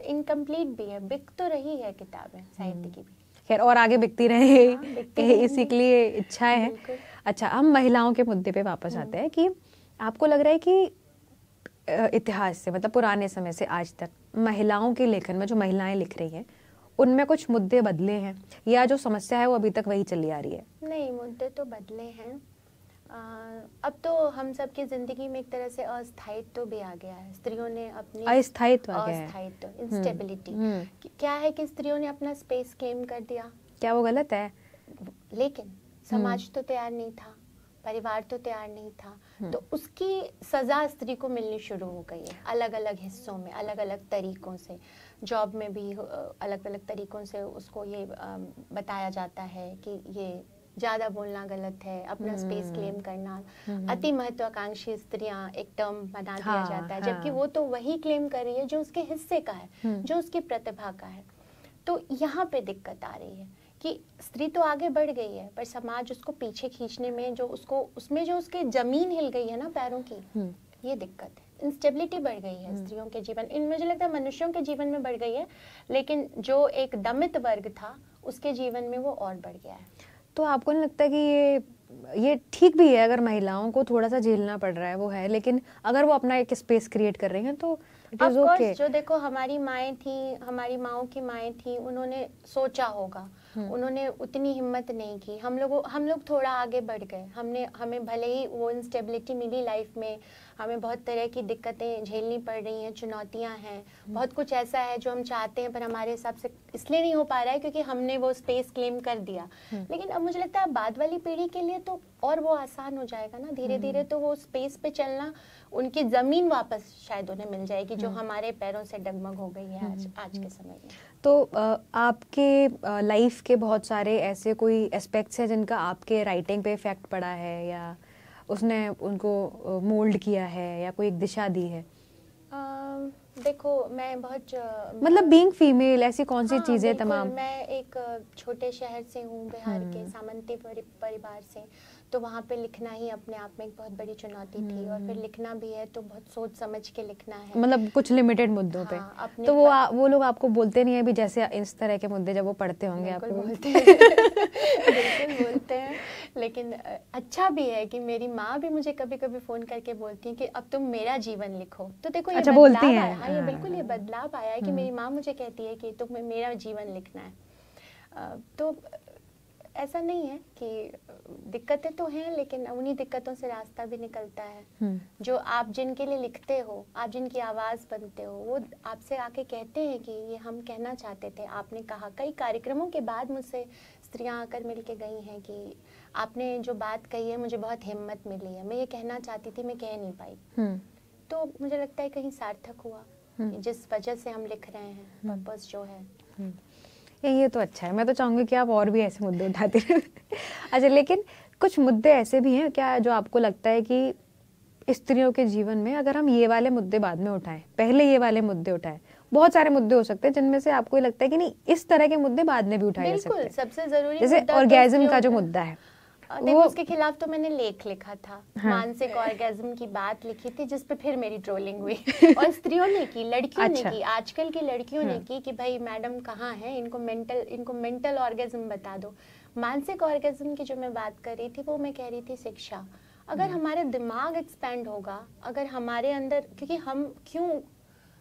इनकम्प्लीट भी है, बिक तो रही है किताबें साहित्य की भी। खैर और आगे बिकती रहे, बिकती रहेंगी। इसी के लिए इच्छाएं हैं। बिल्कुल। अच्छा, हम महिलाओं के मुद्दे पे वापस आते हैं कि आपको लग रहा है कि इतिहास से, मतलब पुराने समय से आज तक महिलाओं के लेखन में जो महिलाएं लिख रही हैं उनमें कुछ मुद्दे बदले हैं या जो समस्या है वो अभी तक वही चली आ रही है? नहीं, मुद्दे तो बदले हैं। अब तो हम सबकी जिंदगी में एक तरह से अस्थायित्व भी आ गया है। स्त्रियों ने अपनी अस्थायित्व आ गया है। अस्थायित्व, इंस्टेबिलिटी, क्या है कि स्त्रियों ने अपना स्पेस क्लेम कर दिया। क्या वो गलत है? लेकिन समाज तो तैयार नहीं था, परिवार तो तैयार नहीं था, तो उसकी सजा स्त्री को मिलनी शुरू हो गई है अलग अलग हिस्सों में, अलग अलग तरीकों से। जॉब में भी अलग अलग तरीकों से उसको ये बताया जाता है कि ये ज़्यादा बोलना गलत है, अपना स्पेस क्लेम करना। अति महत्वाकांक्षी स्त्रियां एक टर्म बना दिया जाता है, जबकि वो तो वही क्लेम कर रही है जो उसके हिस्से का है, जो उसकी प्रतिभा का है। तो यहाँ पे दिक्कत आ रही है कि स्त्री तो आगे बढ़ गई है, पर समाज उसको पीछे खींचने में जो उसको उसमें जो उसके जमीन हिल गई है ना पैरों की, ये दिक्कत है। इंस्टेबिलिटी बढ़ गई है स्त्रियों के जीवन, इन मुझे लगता है मनुष्यों के जीवन में बढ़ गई है, लेकिन जो एक दमित वर्ग था उसके जीवन में वो और बढ़ गया है। तो आपको नहीं लगता कि ये ठीक भी है अगर महिलाओं को थोड़ा सा झेलना पड़ रहा है, वो है, लेकिन अगर वो अपना एक स्पेस क्रिएट कर रही हैं तो इट इज ओके। जो देखो हमारी माएँ थी, हमारी माओं की माएँ थी, उन्होंने सोचा होगा, उन्होंने उतनी हिम्मत नहीं की। हम लोग थोड़ा आगे बढ़ गए, हमें भले ही वो इंस्टेबिलिटी मिली लाइफ में, हमें बहुत तरह की दिक्कतें झेलनी पड़ रही हैं, चुनौतियां हैं, बहुत कुछ ऐसा है जो हम चाहते हैं पर हमारे हिसाब से इसलिए नहीं हो पा रहा है क्योंकि हमने वो स्पेस क्लेम कर दिया। लेकिन अब मुझे लगता है बाद वाली पीढ़ी के लिए तो और वो आसान हो जाएगा ना, धीरे धीरे तो वो स्पेस पे चलना, उनकी जमीन वापस शायद उन्हें मिल जाएगी जो हमारे पैरों से डगमग हो गई है आज के समय में। तो आपके लाइफ के बहुत सारे ऐसे कोई एस्पेक्ट्स हैं जिनका आपके राइटिंग पे इफेक्ट पड़ा है या उसने उनको मोल्ड किया है या कोई एक दिशा दी है? देखो मैं बहुत मतलब बीइंग फीमेल ऐसी कौन सी चीजें तमाम, मैं एक छोटे शहर से हूँ, बिहार के सामंती परिवार से, तो वहाँ पे लिखना ही अपने आप में एक बहुत बड़ी चुनौती थी, और फिर लिखना भी है तो बहुत सोच समझ के लिखना है, मतलब कुछ लिमिटेड मुद्दों पे। तो वो लोग आपको बोलते नहीं है भी जैसे इस तरह के मुद्दे जब वो पढ़ते होंगे आपको? बोलते हैं बिल्कुल बोलते हैं, लेकिन अच्छा भी है कि मेरी माँ भी मुझे कभी कभी फोन करके बोलती है कि अब तुम मेरा जीवन लिखो। तो देखो ये बोलती हैं। हाँ, ये बिल्कुल ये बदलाव आया है कि मेरी माँ मुझे कहती है कि तुम्हें मेरा जीवन लिखना है। तो ऐसा नहीं है कि दिक्कतें तो हैं, लेकिन उन्हीं दिक्कतों से रास्ता भी निकलता है। जो आप जिनके लिए लिखते हो, आप जिनकी आवाज़ बनते हो, वो आपसे आके कहते हैं कि ये हम कहना चाहते थे, आपने कहा। कई कार्यक्रमों के बाद मुझसे स्त्रियां आकर मिल के गई हैं कि आपने जो बात कही है मुझे बहुत हिम्मत मिली है, मैं ये कहना चाहती थी, मैं कह नहीं पाई। तो मुझे लगता है कहीं सार्थक हुआ जिस वजह से हम लिख रहे हैं, पर्पस जो है। ये तो अच्छा है। मैं तो चाहूंगी कि आप और भी ऐसे मुद्दे उठाते रहें। अच्छा, लेकिन कुछ मुद्दे ऐसे भी हैं क्या जो आपको लगता है कि स्त्रियों के जीवन में अगर हम ये वाले मुद्दे बाद में उठाएं, पहले ये वाले मुद्दे उठाएं? बहुत सारे मुद्दे हो सकते हैं जिनमें से आपको लगता है कि नहीं इस तरह के मुद्दे बाद में भी उठाए जा सकते हैं। सबसे जरूरी जैसे ऑर्गेज्म का जो मुद्दा है, देखो उसके खिलाफ तो मैंने लेख लिखा था। मानसिक ऑर्गेज्म की बात लिखी थी जिस पे फिर मेरी ट्रोलिंग हुई और स्त्रियों ने की, लड़कियों ने की, आजकल की लड़कियों ने की कि भाई मैडम कहाँ है, इनको मेंटल ऑर्गेज्म बता दो। मानसिक ऑर्गेज्म की जो मैं बात कर रही थी वो मैं कह रही थी शिक्षा। अगर हमारे दिमाग एक्सपैंड होगा, अगर हमारे अंदर, क्योंकि हम क्यों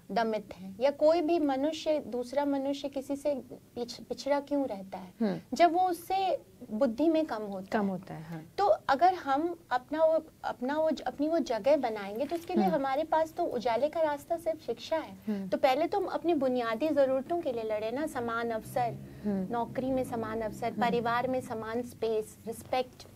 दमित हैं, या कोई भी मनुष्य दूसरा मनुष्य किसी से पिछड़ा क्यों रहता है, जब वो उससे बुद्धि में कम होता है। तो अगर हम अपनी वो जगह बनाएंगे तो उसके लिए हमारे पास तो उजाले का रास्ता सिर्फ शिक्षा है। तो पहले तो हम अपनी बुनियादी जरूरतों के लिए लड़े ना, समान अवसर, नौकरी में समान अवसर, परिवार में समान स्पेस, रिस्पेक्ट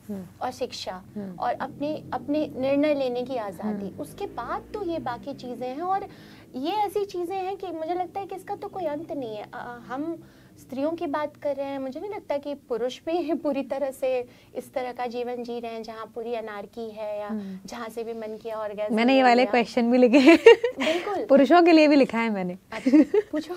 और शिक्षा, और अपने निर्णय लेने की आजादी। उसके बाद तो ये बाकी चीजें हैं, और ये ऐसी चीजें हैं कि मुझे लगता है कि इसका तो कोई अंत नहीं है। हम स्त्रियों की बात कर रहे हैं, मुझे नहीं लगता कि पुरुष भी पूरी तरह से इस तरह का जीवन जी रहे हैं जहाँ पूरी अनार्की है, या जहाँ से भी मन किया ऑर्गेज्म। मैंने ये वाले क्वेश्चन भी लिखे हैं। बिल्कुल, पुरुषों के लिए भी लिखा है मैंने। अच्छा, पूछो।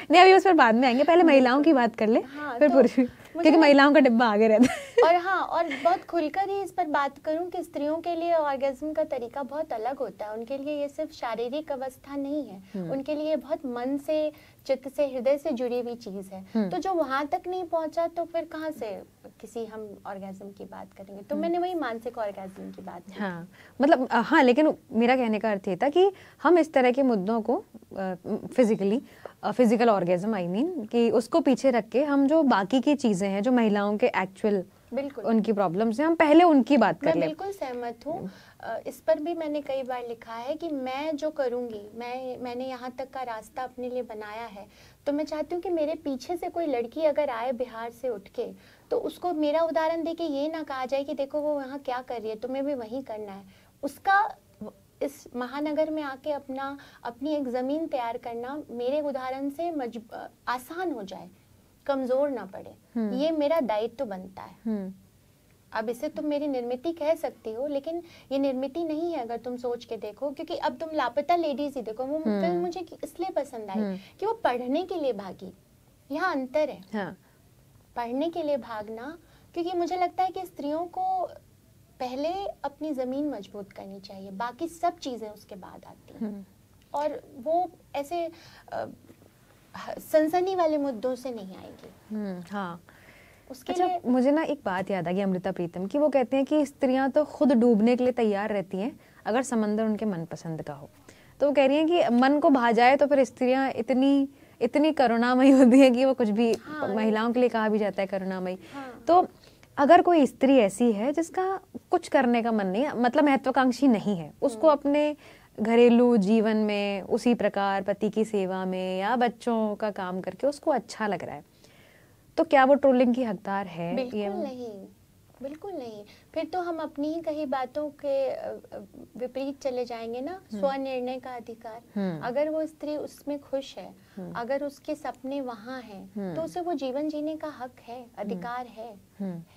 नहीं, अभी उस पर बाद में आएंगे, पहले महिलाओं की बात कर ले, फिर पुरुष, क्योंकि महिलाओं का डिब्बा आगे रहता है। और हाँ, और बहुत खुलकर ही इस पर बात करूं कि स्त्रियों के लिए ऑर्गेज्म का तरीका बहुत अलग होता है। उनके लिए ये सिर्फ शारीरिक अवस्था नहीं है, उनके लिए बहुत मन से, चित्त से, हृदय से जुड़ी हुई चीज है। तो जो वहां तक नहीं पहुंचा तो फिर कहाँ से किसी हम ऑर्गेज्म की बात करेंगे। तो मैंने वही मानसिक ऑर्गेज्म की बात की। हाँ, मतलब हाँ, लेकिन मेरा कहने का अर्थ ये था कि हम इस तरह के मुद्दों को फिजिकल ऑर्गेज्म आई मीन, कि उसको पीछे रख के हम जो बाकी की चीजें हैं, जो महिलाओं के एक्चुअल बिल्कुल उनकी प्रॉब्लम्स हैं, हम पहले उनकी बात कर मैं लें। बिल्कुल सहमत हूँ। इस पर भी मैंने कई बार लिखा है कि मैं जो करूँगी, मैंने यहाँ तक का रास्ता अपने लिए बनाया है, तो मैं चाहती हूँ कि मेरे पीछे से कोई लड़की अगर आए बिहार से उठ के, तो उसको मेरा उदाहरण दे के ये ना कहा जाए कि देखो वो वहाँ क्या कर रही है, तुम्हें भी वहीं करना है। उसका इस महानगर में आके अपनी एक ज़मीन तैयार करना मेरे उदाहरण से आसान हो जाए, कमज़ोर ना पड़े। ये मेरा दायित्व बनता है। अब इसे तुम मेरी निर्मिति कह सकती हो, लेकिन ये निर्मिति नहीं है अगर तुम सोच के देखो। क्योंकि अब तुम लापता लेडीज ही देखो, वो फिल्म मुझे इसलिए पसंद आई कि वो पढ़ने के लिए भागी। यहाँ अंतर है। हाँ। पढ़ने के लिए भागना, क्योंकि मुझे लगता है कि स्त्रियों को पहले अपनी जमीन मजबूत करनी चाहिए, बाकी सब चीजें उसके बाद आती हैं। और वो ऐसे सनसनी वाले मुद्दों से नहीं आएगी। हाँ। उसके अच्छा, लिए मुझे ना एक बात याद आ गई अमृता प्रीतम की। वो कहते हैं कि स्त्रियां तो खुद डूबने के लिए तैयार रहती हैं अगर समंदर उनके मनपसंद का हो। तो वो कह रही हैं कि मन को भा जाए तो फिर स्त्रियां इतनी करुणामयी होती हैं कि वो कुछ भी, महिलाओं के लिए कहा भी जाता है करुणामयी। तो अगर कोई स्त्री ऐसी है जिसका कुछ करने का मन नहीं है, मतलब महत्वाकांक्षी नहीं है, उसको अपने घरेलू जीवन में उसी प्रकार पति की सेवा में या बच्चों का काम करके उसको अच्छा लग रहा है, तो क्या वो ट्रोलिंग की हकदार है? बिल्कुल नहीं, बिल्कुल नहीं। फिर तो हम अपनी ही कही बातों के विपरीत चले जाएंगे ना। स्वनिर्णय का अधिकार, अगर वो स्त्री उसमें खुश है, अगर उसके सपने वहाँ हैं, तो उसे वो जीवन जीने का हक है, अधिकार है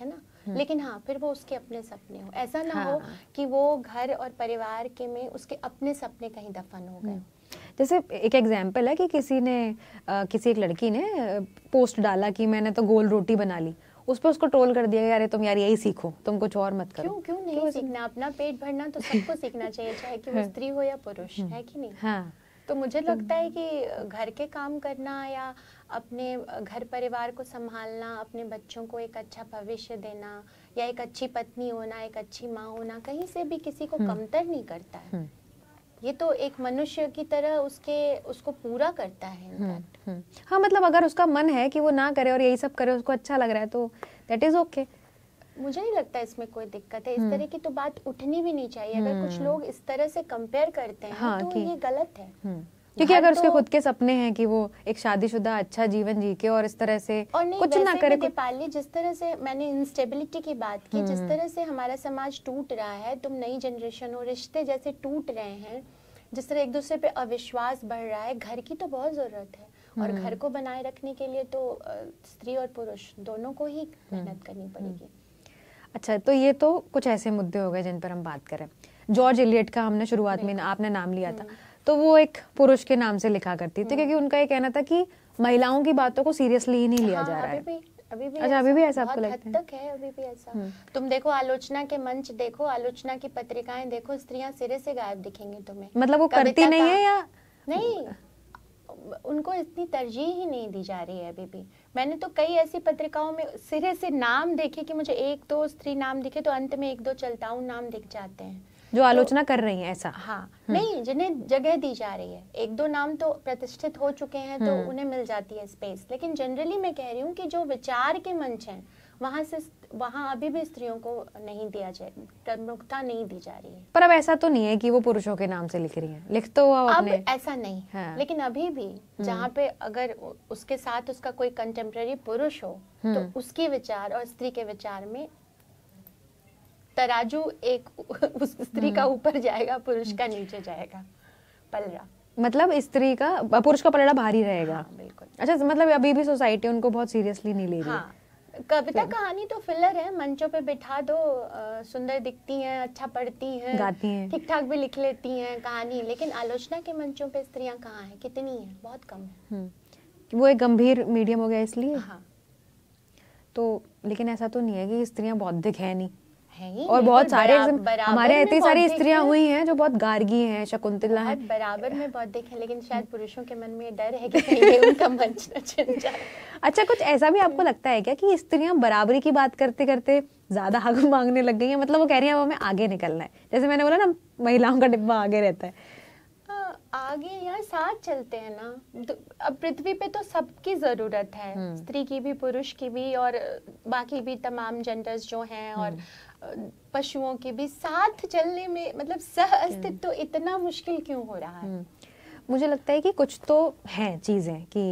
ना। लेकिन हाँ, फिर वो उसके अपने सपने हो, ऐसा ना हो कि वो घर और परिवार के में उसके अपने सपने कहीं दफन हो गए। जैसे एक एग्जाम्पल है कि किसी एक लड़की ने पोस्ट डाला कि मैंने तो गोल रोटी बना ली, उस पर उसको ट्रोल कर दिया, यार तुम यार यही सीखो, तुम कुछ और मत करो। क्यों नहीं सीखना? अपना पेट भरना तो सबको सीखना चाहिए, चाहे कि वो स्त्री हो या पुरुष, है कि नहीं? हाँ। तो मुझे लगता है कि घर के काम करना या अपने घर परिवार को संभालना, अपने बच्चों को एक अच्छा भविष्य देना, या एक अच्छी पत्नी होना, एक अच्छी माँ होना, कहीं से भी किसी को कमतर नहीं करता है। ये तो एक मनुष्य की तरह उसको पूरा करता है। हाँ, मतलब अगर उसका मन है कि वो ना करे और यही सब करे, उसको अच्छा लग रहा है, तो दैट इज ओके। मुझे नहीं लगता इसमें कोई दिक्कत है। इस तरह की तो बात उठनी भी नहीं चाहिए। अगर कुछ लोग इस तरह से कंपेयर करते हैं, हाँ, तो ये गलत है। क्योंकि अगर उसके खुद के सपने हैं कि वो एक शादीशुदा अच्छा जीवन जी के और इस तरह से कुछ ना करे। दीपाली, जिस तरह से मैंने इंस्टेबिलिटी की बात की, जिस तरह से हमारा समाज टूट रहा है, तुम नई जनरेशन हो, रिश्ते जैसे टूट रहे हैं, जिस तरह एक दूसरे पे अविश्वास बढ़ रहा है, घर की तो बहुत जरूरत है। और घर को बनाए रखने के लिए तो स्त्री और पुरुष दोनों को ही मेहनत करनी पड़ेगी। अच्छा, तो ये तो कुछ ऐसे मुद्दे हो गए जिन पर हम बात करें। जॉर्ज एलियट का हमने शुरुआत में आपने नाम लिया था, तो वो एक पुरुष के नाम से लिखा करती थी, क्योंकि उनका ये कहना था कि महिलाओं की बातों को सीरियसली ही नहीं लिया जा रहा है। अभी भी ऐसा आपको लगता है? तक है अभी भी ऐसा। तुम देखो, आलोचना के मंच देखो, आलोचना की पत्रिकाएं देखो, स्त्रियां सिरे से गायब दिखेंगे तुम्हें। मतलब वो करती नहीं है या नहीं, उनको इतनी तरजीह ही नहीं दी जा रही है अभी भी। मैंने तो कई ऐसी पत्रिकाओं में सिरे से नाम देखे कि मुझे एक दो स्त्री नाम दिखे तो अंत में एक दो चलताऊ नाम दिख जाते हैं जो आलोचना कर रही हैं, ऐसा? हाँ, नहीं, जिन्हें जगह दी जा रही है। एक दो नाम तो प्रतिष्ठित हो चुके हैं तो उन्हें मिल जाती है स्पेस। लेकिन जनरली मैं कह रही हूँ कि जो विचार के मंच हैं, वहाँ अभी भी स्त्रियों को नहीं दिया जाए, प्रमुखता नहीं दी जा रही है। पर अब ऐसा तो नहीं है कि वो पुरुषों के नाम से लिख रही हैं, लिख तो अब ऐसा नहीं। हाँ। लेकिन अभी भी जहाँ पे अगर उसके साथ उसका कोई कंटेम्प्रेरी पुरुष हो, तो उसके विचार और स्त्री के विचार में तराजू एक उस स्त्री का ऊपर जाएगा, पुरुष का नीचे जाएगा पलड़ा। मतलब स्त्री का, पुरुष का पलड़ा भारी रहेगा। हाँ, बिल्कुल। अच्छा, मतलब अभी भी सोसाइटी उनको बहुत सीरियसली नहीं ले रही। हाँ, कविता कहानी तो फिलर है, मंचों पे बिठा दो, सुंदर दिखती हैं, अच्छा पढ़ती हैं, गाती हैं, ठीक ठाक भी लिख लेती हैं कहानी, लेकिन आलोचना के मंचों पे स्त्रियां कहाँ हैं? कितनी हैं? बहुत कम है। वो एक गंभीर मीडियम हो गया इसलिए। हाँ, तो लेकिन ऐसा तो नहीं है कि स्त्रियां बौद्धिक हैं नहीं, है ही, और बहुत सारे बराबर हमारे में इतनी सारी बौद्धिक स्त्रियां हैं। हुई हैं जो बहुत गार्गी हैं, शकुंतला हैं। बहुत बराबर में बौद्धिक है, लेकिन शायद पुरुषों के मन में ये डर है कि कहीं ये उनका मंच न छिन जाए। अच्छा, कुछ ऐसा भी आपको लगता है क्या कि स्त्रियां बराबरी की बात करते करते ज्यादा हक मांगने लग गई हैं? मतलब वो कह रही हैं अब हमें आगे निकलना है, जैसे मैंने बोला ना महिलाओं का डिब्बा आगे रहता है। आगे यार साथ चलते हैं ना, तो अब पृथ्वी पे तो सबकी जरूरत है, स्त्री की भी, पुरुष की भी, और बाकी भी तमाम जेंडर्स जो हैं, और पशुओं की भी। साथ चलने में मतलब सह अस्तित्व तो इतना मुश्किल क्यों हो रहा है? मुझे लगता है कि कुछ तो हैं चीजें कि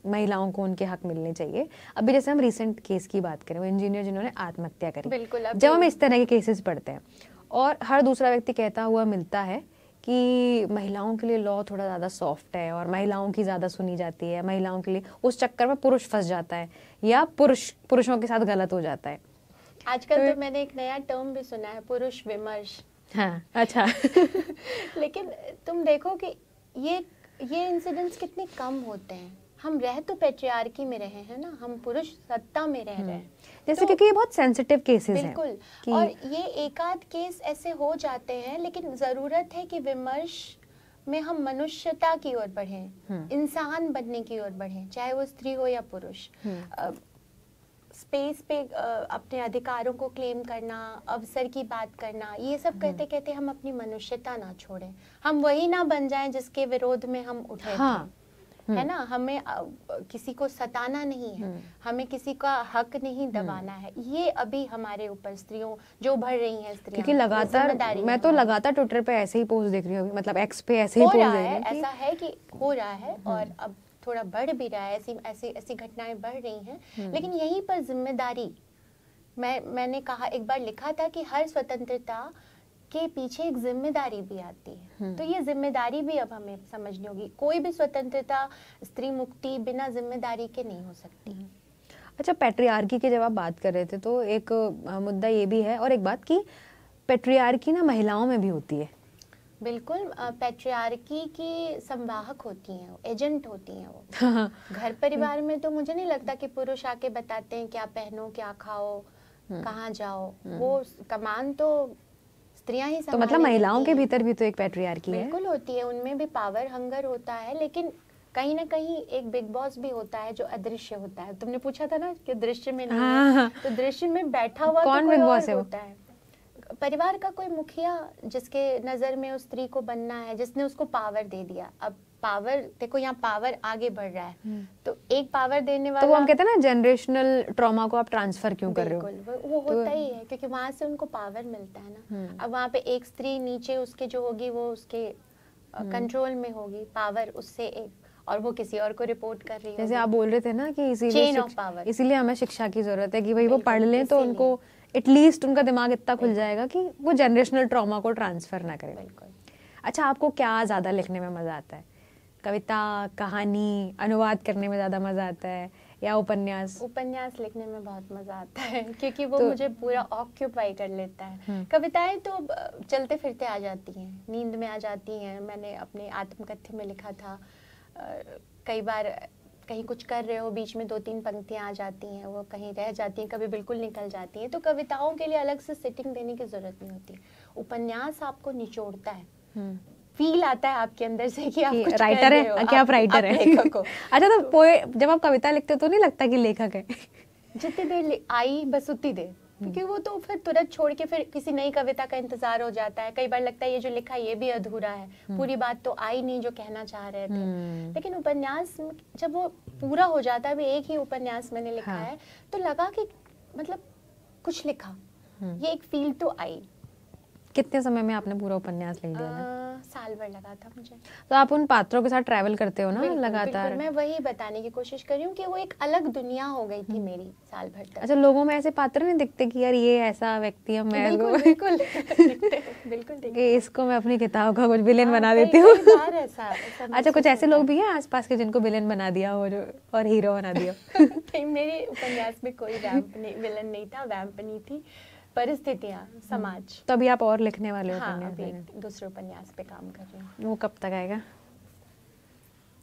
महिलाओं को उनके हक मिलने चाहिए। अभी जैसे हम रिसेंट केस की बात करें, वो इंजीनियर जिन्होंने आत्महत्या करी, बिल्कुल। जब हम इस तरह के केसेस पढ़ते हैं और हर दूसरा व्यक्ति कहता हुआ मिलता है कि महिलाओं के लिए लॉ थोड़ा ज़्यादा सॉफ्ट है और महिलाओं की ज़्यादा सुनी जाती है, महिलाओं के लिए, उस चक्कर में पुरुष फंस जाता है या पुरुषों के साथ गलत हो जाता है। आजकल तो मैंने एक नया टर्म भी सुना है, पुरुष विमर्श। हाँ, अच्छा। लेकिन तुम देखो कि ये इंसिडेंट्स कितने कम होते हैं। हम रह तो पैट्रियार्की में रहे हैं ना, हम पुरुष सत्ता में रह रहे हैं, जैसे तो क्योंकि ये बहुत सेंसिटिव केसेस हैं। बिल्कुल। और ये एकाध केस ऐसे हो जाते हैं, लेकिन जरूरत है कि विमर्श में हम मनुष्यता की ओर बढ़ें, इंसान बनने की ओर बढ़ें, चाहे वो स्त्री हो या पुरुष। स्पेस पे अपने अधिकारों को क्लेम करना, अवसर की बात करना, ये सब कहते कहते हम अपनी मनुष्यता ना छोड़ें, हम वही ना बन जाएं जिसके विरोध में हम उठे थे, है ना। हमें किसी को सताना नहीं है, हमें किसी का हक नहीं दबाना है। ये अभी हमारे ऊपर स्त्रियों जो बढ़ रही हैं स्त्रियां, क्योंकि लगातार मैं तो लगातार ट्विटर पे ऐसे ही पोस्ट देख रही हूँ, मतलब एक्स पे ऐसे ही पोस्ट देख रही हूँ। ऐसा है कि हो रहा है, और अब थोड़ा बढ़ भी रहा है, ऐसी घटनाएं बढ़ रही हैं। लेकिन यहीं पर जिम्मेदारी, मैंने कहा, एक बार लिखा था कि हर स्वतंत्रता के पीछे एक जिम्मेदारी भी आती है। तो ये जिम्मेदारी भी अब हमें समझनी होगी। कोई भी स्वतंत्रता, स्त्री मुक्ति बिना जिम्मेदारी के नहीं हो सकती। अच्छा, पैट्रियार्की की जब आप बात कर रहे थे तो एक मुद्दा ये भी है, और एक बात कि पैट्रियार्की ना महिलाओं में भी होती है। बिल्कुल, पैट्रियार्की की संवाहक होती हैं, एजेंट होती हैं वो। घर परिवार में तो मुझे नहीं लगता कि पुरुष आके बताते हैं क्या पहनो, क्या खाओ, कहाँ जाओ। वो कमान तो स्त्रियां ही संभालती हैं। तो मतलब महिलाओं के भीतर भी तो एक पैट्रियार्की है। बिल्कुल होती है, उनमें भी पावर हंगर होता है, लेकिन कहीं ना कहीं एक बिग बॉस भी होता है जो अदृश्य होता है। तुमने पूछा था ना कि दृश्य में नहीं है, तो दृश्य में बैठा हुआ कौन तो बिग कोई बॉस और है? होता है परिवार का कोई मुखिया, जिसके नजर में उस स्त्री को बनना है, जिसने उसको पावर दे दिया। अब पावर देखो, यहाँ पावर आगे बढ़ रहा है, तो एक पावर देने वाला, तो वो हम कहते हैं ना, जनरेशनल ट्रॉमा को आप ट्रांसफर क्यों कर रहे हो? बिल्कुल, वो होता ही है, क्योंकि वहां से उनको पावर मिलता है ना। अब वहां पे एक स्त्री नीचे उसके जो होगी, वो उसके कंट्रोल में होगी, पावर उससे एक, और वो किसी और को रिपोर्ट कर रही है। जैसे आप बोल रहे थे ना कि इसीलिए हमें शिक्षा की जरूरत है कि भाई वो पढ़ लें तो उनको एटलीस्ट उनका दिमाग इतना खुल जाएगा कि वो जनरेशनल ट्रॉमा को ट्रांसफर ना करें। बिल्कुल। अच्छा, आपको क्या ज्यादा लिखने में मजा आता है? कविता, कहानी, अनुवाद करने में ज्यादा मजा आता है या उपन्यास? उपन्यास लिखने में बहुत मजा आता है, क्योंकि वो मुझे पूरा ऑक्यूपाई कर लेता है। कविताएं तो चलते फिरते आ जाती हैं, नींद में आ जाती हैं। मैंने अपने आत्मकथ्य में लिखा था, कई बार कहीं कुछ कर रहे हो, बीच में 2-3 पंक्तियां आ जाती हैं, वो कहीं रह जाती हैं, कभी बिल्कुल निकल जाती हैं। तो कविताओं के लिए अलग से सिटिंग देने की जरूरत नहीं होती। उपन्यास आपको निचोड़ता है, फील आता है आपके अंदर से कि आप कुछ राइटर है, क्या आप राइटर है? अच्छा, तो जब आप कविता लिखते हो तो नहीं लगता कि लेखक है? जितनी देर आई बस उतनी देर, क्योंकि वो तो फिर तुरंत छोड़ के फिर किसी नई कविता का इंतजार हो जाता है। कई बार लगता है ये जो लिखा ये भी अधूरा है, पूरी बात तो आई नहीं जो कहना चाह रहे थे। लेकिन उपन्यास जब वो पूरा हो जाता है, अभी एक ही उपन्यास मैंने लिखा है, तो लगा कि मतलब कुछ लिखा, ये एक फील तो आई। कितने समय में आपने पूरा उपन्यास लिख दिया? साल भर लगा था मुझे। तो आप उन पात्रों के साथ ट्रैवल करते हो ना लगातार? मैं वही बताने की कोशिश कर रही हूँ कि वो एक अलग दुनिया हो गई थी मेरी साल भर तक। अच्छा, लोगों में ऐसे पात्र नहीं दिखते कि यार ये ऐसा व्यक्ति है, मैं बिल्कुल दिखते। इसको मैं अपनी किताब का कुछ विलेन बना देती हूँ। अच्छा, कुछ ऐसे लोग भी हैं आसपास के जिनको विलेन बना दिया हो और हीरो बना दिया? मेरे उपन्यास में कोई विलेन नहीं था, वैम्प नहीं थी, परिस्थितियाँ, समाज। तो अभी आप और लिखने वाले हो? हाँ, अभी दूसरे उपन्यास पे काम कर रही हूँ। वो कब तक आएगा?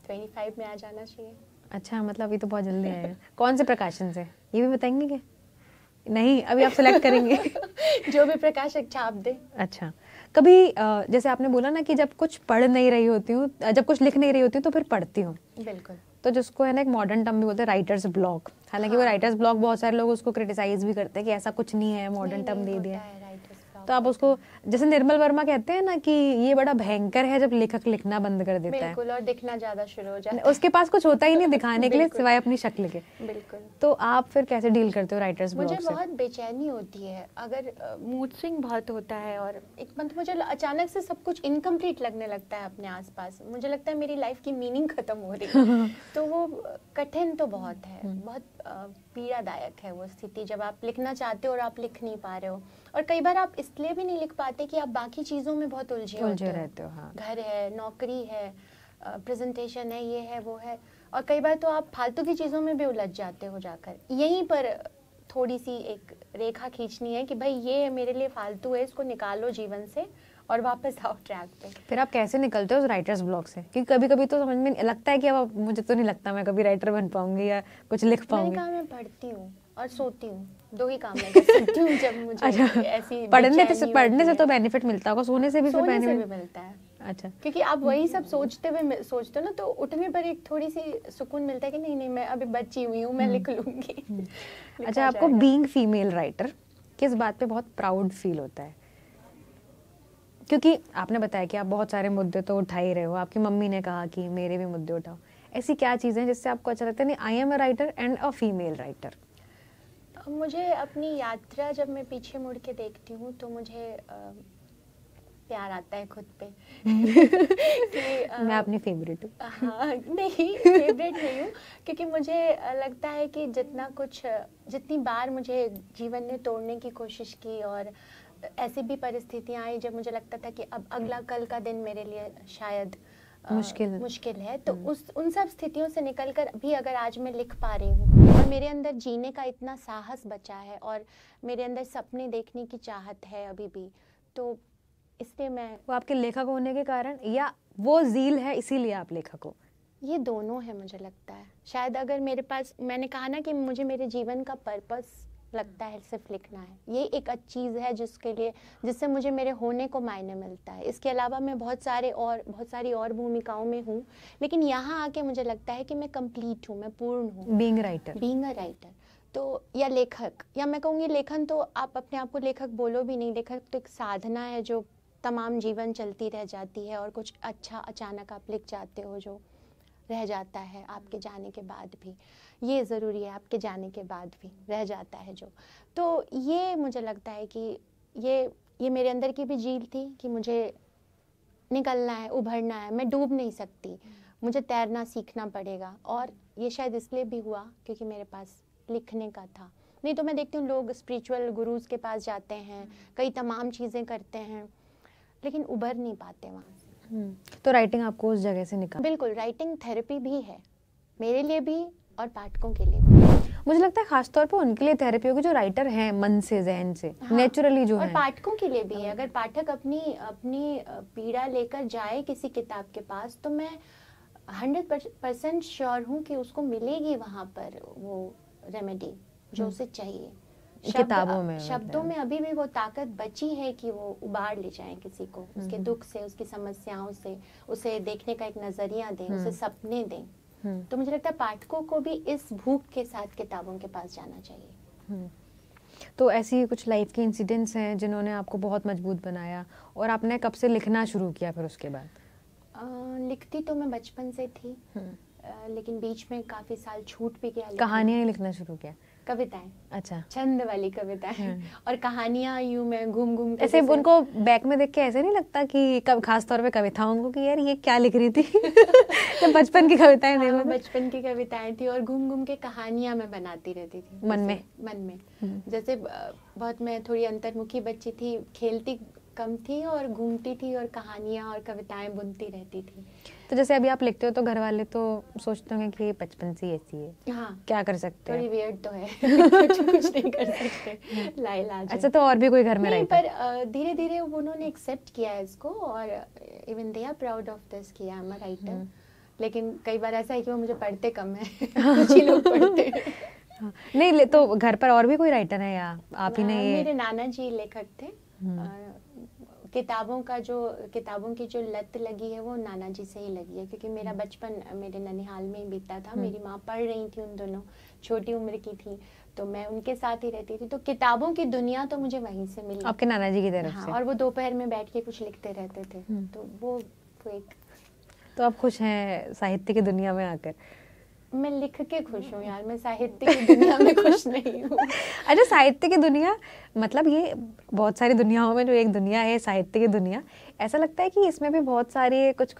25 में आ जाना चाहिए। अच्छा, मतलब अभी तो बहुत जल्दी आएगा। कौन से प्रकाशन से, ये भी बताएंगे क्या? नहीं, अभी आप सिलेक्ट करेंगे। जो भी प्रकाशक छाप दे। अच्छा, कभी जैसे आपने बोला ना कि जब कुछ पढ़ नहीं रही होती हूँ, जब कुछ लिख नहीं रही होती हूँ तो फिर पढ़ती हूँ। बिल्कुल। तो जिसको है ना एक मॉडर्न टर्म भी बोलते हैं राइटर्स ब्लॉक। हालांकि वो राइटर्स ब्लॉक बहुत सारे लोग उसको क्रिटिसाइज भी करते हैं कि ऐसा कुछ नहीं है, मॉडर्न टर्म दे दिया। तो आप उसको, जैसे निर्मल वर्मा कहते हैं ना कि ये बड़ा भयंकर है जब लेखक लिखना बंद कर देता है। बिल्कुल, और दिखना ज्यादा शुरू हो जाता है। उसके पास कुछ होता ही नहीं दिखाने के लिए सिवाय अपनी शक्ल के। बिल्कुल। तो आप फिर कैसे डील करते हो राइटर्स ब्लॉक से? मुझे बहुत बेचैनी होती है, अगर मूड स्विंग बहुत होता है और एक मतलब मुझे अचानक से सब कुछ इनकम्प्लीट लगने लगता है अपने आसपास। मुझे लगता है मेरी लाइफ की मीनिंग खत्म हो रही है। तो वो कठिन तो बहुत है, बहुत पीड़ादायक है वो स्थिति जब आप लिखना चाहते हो और आप लिख नहीं पा रहे हो। और कई बार आप इसलिए भी नहीं लिख पाते कि आप बाकी चीज़ों में बहुत उलझे रहते हो। हाँ। घर है, नौकरी है, प्रेजेंटेशन है, ये है वो है, और कई बार तो आप फालतू की चीज़ों में भी उलझ जाते हो जाकर। यहीं पर थोड़ी सी एक रेखा खींचनी है कि भाई ये मेरे लिए फालतू है, इसको निकालो जीवन से और वापस आओ ट्रैक पे। फिर आप कैसे निकलते हो उस राइटर्स ब्लॉक से? क्योंकि कभी कभी तो समझ में लगता है कि अब मुझे तो नहीं लगता मैं कभी राइटर बन पाऊंगी या कुछ लिख पाऊंगी। मैंने कहा मैं पढ़ती हूँ और सोती हूँ, दो ही काम मैं कर सकती हूँ जब मुझे अच्छा, ऐसी पढ़ने से तो बेनिफिट मिलता होगा, सोने से भी फिर बेनिफिट मिलता है। अच्छा, क्योंकि आप वही सब सोचते हो ना, तो उठने पर एक थोड़ी सी सुकून मिलता है कि नहीं नहीं मैं अभी बची हुई हूँ, मैं लिख लूंगी। अच्छा, आपको बीइंग फीमेल राइटर किस बात पे बहुत प्राउड फील होता है? क्योंकि आपने बताया कि आप बहुत सारे मुद्दे तो उठा ही रहे हो, आपकी मम्मी ने कहा कि मेरे भी मुद्दे उठाओ। ऐसी क्या चीज़ें जिससे आपको अच्छा लगता है, नहीं I am a writer and a female writer? मुझे अपनी यात्रा जब मैं पीछे मुड़ के देखती हूँ तो मुझे प्यार आता है खुद पे। कि मैं अपनी फेवरेट हूँ। हाँ, नहीं फेवरेट नहीं हूँ, क्योंकि मुझे लगता है कि जितनी बार मुझे जीवन ने तोड़ने की कोशिश की और ऐसी भी परिस्थितियाँ आई जब मुझे लगता था कि अब अगला कल का दिन मेरे लिए शायद मुश्किल है, तो उन सब स्थितियों से निकलकर भी अगर आज मैं लिख पा रही हूँ और मेरे अंदर जीने का इतना साहस बचा है और मेरे अंदर सपने देखने की चाहत है अभी भी, तो इसलिए मैं। वो आपके लेखक होने के कारण या वो ज़ील है इसीलिए आप लेखक हो? ये दोनों है मुझे लगता है। शायद अगर मेरे पास, मैंने कहा ना कि मुझे मेरे जीवन का पर्पस लगता है सिर्फ लिखना है, ये एक अच्छी चीज़ है जिससे मुझे मेरे होने को मायने मिलता है। इसके अलावा मैं बहुत सारी और भूमिकाओं में हूँ, लेकिन यहाँ आके मुझे लगता है कि मैं कंप्लीट हूँ, मैं पूर्ण हूँ। बीइंग अ राइटर तो, या लेखक, या मैं कहूँगी लेखन तो आप अपने आप को लेखक बोलो भी नहीं, लेखक तो एक साधना है जो तमाम जीवन चलती रह जाती है और कुछ अच्छा अचानक आप लिख जाते हो जो रह जाता है आपके जाने के बाद भी। ये ज़रूरी है, आपके जाने के बाद भी रह जाता है जो। तो ये मुझे लगता है कि ये मेरे अंदर की भी जील थी कि मुझे निकलना है, उभरना है, मैं डूब नहीं सकती, मुझे तैरना सीखना पड़ेगा। और ये शायद इसलिए भी हुआ क्योंकि मेरे पास लिखने का था। नहीं तो मैं देखती हूँ लोग स्पिरिचुअल गुरुज के पास जाते हैं, कई तमाम चीज़ें करते हैं, लेकिन उभर नहीं पाते वहाँ से। तो राइटिंग आपको उस जगह से निकाल? बिल्कुल, राइटिंग थेरेपी भी है मेरे लिए भी और पाठकों के लिए भी। मुझे लगता है खासतौर पर उनके लिए थेरेपी होगी जो राइटर हैं, मन से, जहन से, नेचुरली जो है। और पाठकों के लिए भी है। अगर पाठक अपनी पीड़ा लेकर जाए किसी किताब के पास, तो मैं 100% श्योर हूँ कि उसको मिलेगी वहाँ पर वो रेमेडी जो उसे चाहिए। शब्दों में अभी भी वो ताकत बची है कि वो उबार ले जाएं किसी को, उसके दुख से, उसकी समस्याओं से, उसे देखने का एक नजरिया दें, उसे सपने दें। तो मुझे लगता है पाठकों को भी इस भूख के साथ किताबों के पास जाना चाहिए। तो ऐसी कुछ लाइफ के इंसिडेंट्स हैं जिन्होंने आपको बहुत मजबूत बनाया, और आपने कब से लिखना शुरू किया फिर उसके बाद? लिखती तो मैं बचपन से थी, लेकिन बीच में काफी साल छूट भी गया। कहानियां लिखना शुरू किया? कविताएं। अच्छा, छंद वाली कविताएं। और कहानियां यूं मैं घूम घूम के, ऐसे उनको बैक में देख के ऐसे नहीं लगता कि खास तौर पे कविताओं को कि यार ये क्या लिख रही थी? तो बचपन की कविताएं देखो। बचपन की कविताएं थी और घूम घूम के कहानियां मैं बनाती रहती थी मन में। जैसे बहुत मैं थोड़ी अंतर्मुखी बच्ची थी, खेलती कम थी और घूमती थी और कहानियां और कविताएं बुनती रहती थी। तो जैसे अभी आप लिखते हो तो घर वाले तो सोचते होंगे कि बचपन से ऐसी है। हाँ, क्या कर सकते हैं, थोड़ी वियर्ड तो है। कुछ नहीं कर सकते, लाइलाज। अच्छा, तो और भी कोई घर में नहीं, पर धीरे धीरे उन्होंने एक्सेप्ट किया है इसको और even they are proud of this कि आई एम अ राइटर। लेकिन कई बार ऐसा है कि वो मुझे पढ़ते कम है कुछ ही लोग पढ़ते हैं। हाँ, नहीं तो घर पर और भी कोई राइटर है या आप ही ने ये? मेरे नाना जी लेखक थे। किताबों की जो लत लगी है वो नाना जी से ही लगी है, क्योंकि मेरा बचपन मेरे ननिहाल में ही बीता था। मेरी माँ पढ़ रही थी, उन दोनों छोटी उम्र की थी, तो मैं उनके साथ ही रहती थी, तो किताबों की दुनिया तो मुझे वहीं से मिली, आपके नाना जी की तरफ हाँ, से। और वो दोपहर में बैठ के कुछ लिखते रहते थे, तो वो एक। तो आप खुश हैं साहित्य की दुनिया में आकर? मैं लिख के खुश हूँ यार, मैं साहित्य की दुनिया में खुश नहीं हूँ। अच्छा, साहित्य की दुनिया मतलब ये बहुत सारी दुनियाओं में जो एक दुनिया है साहित्य की दुनिया, ऐसा लगता है कि इसमें भी बहुत सारी कुछ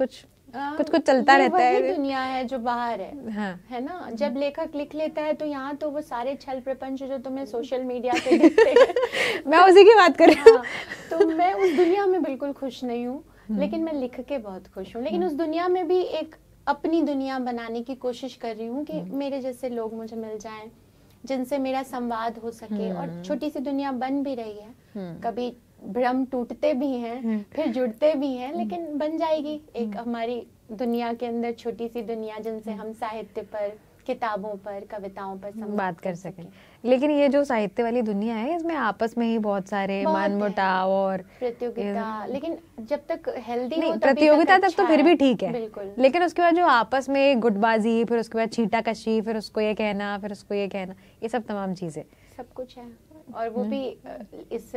चलता रहता है। वही दुनिया है जो बाहर है, हाँ। है ना। जब लेखक लिख लेता है तो यहाँ तो वो सारे छल प्रपंच जो तुम्हें सोशल मीडिया पे दिखते हैं मैं उसी की बात कर रही हूँ। हाँ, तो मैं उस दुनिया में बिल्कुल खुश नहीं हूँ, लेकिन मैं लिख के बहुत खुश हूँ। लेकिन उस दुनिया में भी एक अपनी दुनिया बनाने की कोशिश कर रही हूँ कि मेरे जैसे लोग मुझे मिल जाएं, जिनसे मेरा संवाद हो सके, और छोटी सी दुनिया बन भी रही है। कभी भ्रम टूटते भी हैं, फिर जुड़ते भी हैं, लेकिन बन जाएगी एक हमारी दुनिया के अंदर छोटी सी दुनिया, जिनसे हम साहित्य पर, किताबों पर, कविताओं पर बात कर सकें। लेकिन ये जो साहित्य वाली दुनिया है, इसमें आपस में ही बहुत सारे मनमुटाव और प्रतियोगिता, लेकिन जब तक हेल्दी नहीं, हो प्रतियोगिता तक तो फिर भी ठीक है, बिल्कुल। लेकिन उसके बाद जो आपस में गुटबाजी, फिर उसके बाद छींटाकशी, फिर उसको ये कहना, फिर उसको ये कहना, ये सब तमाम चीजें, सब कुछ है। और वो भी इस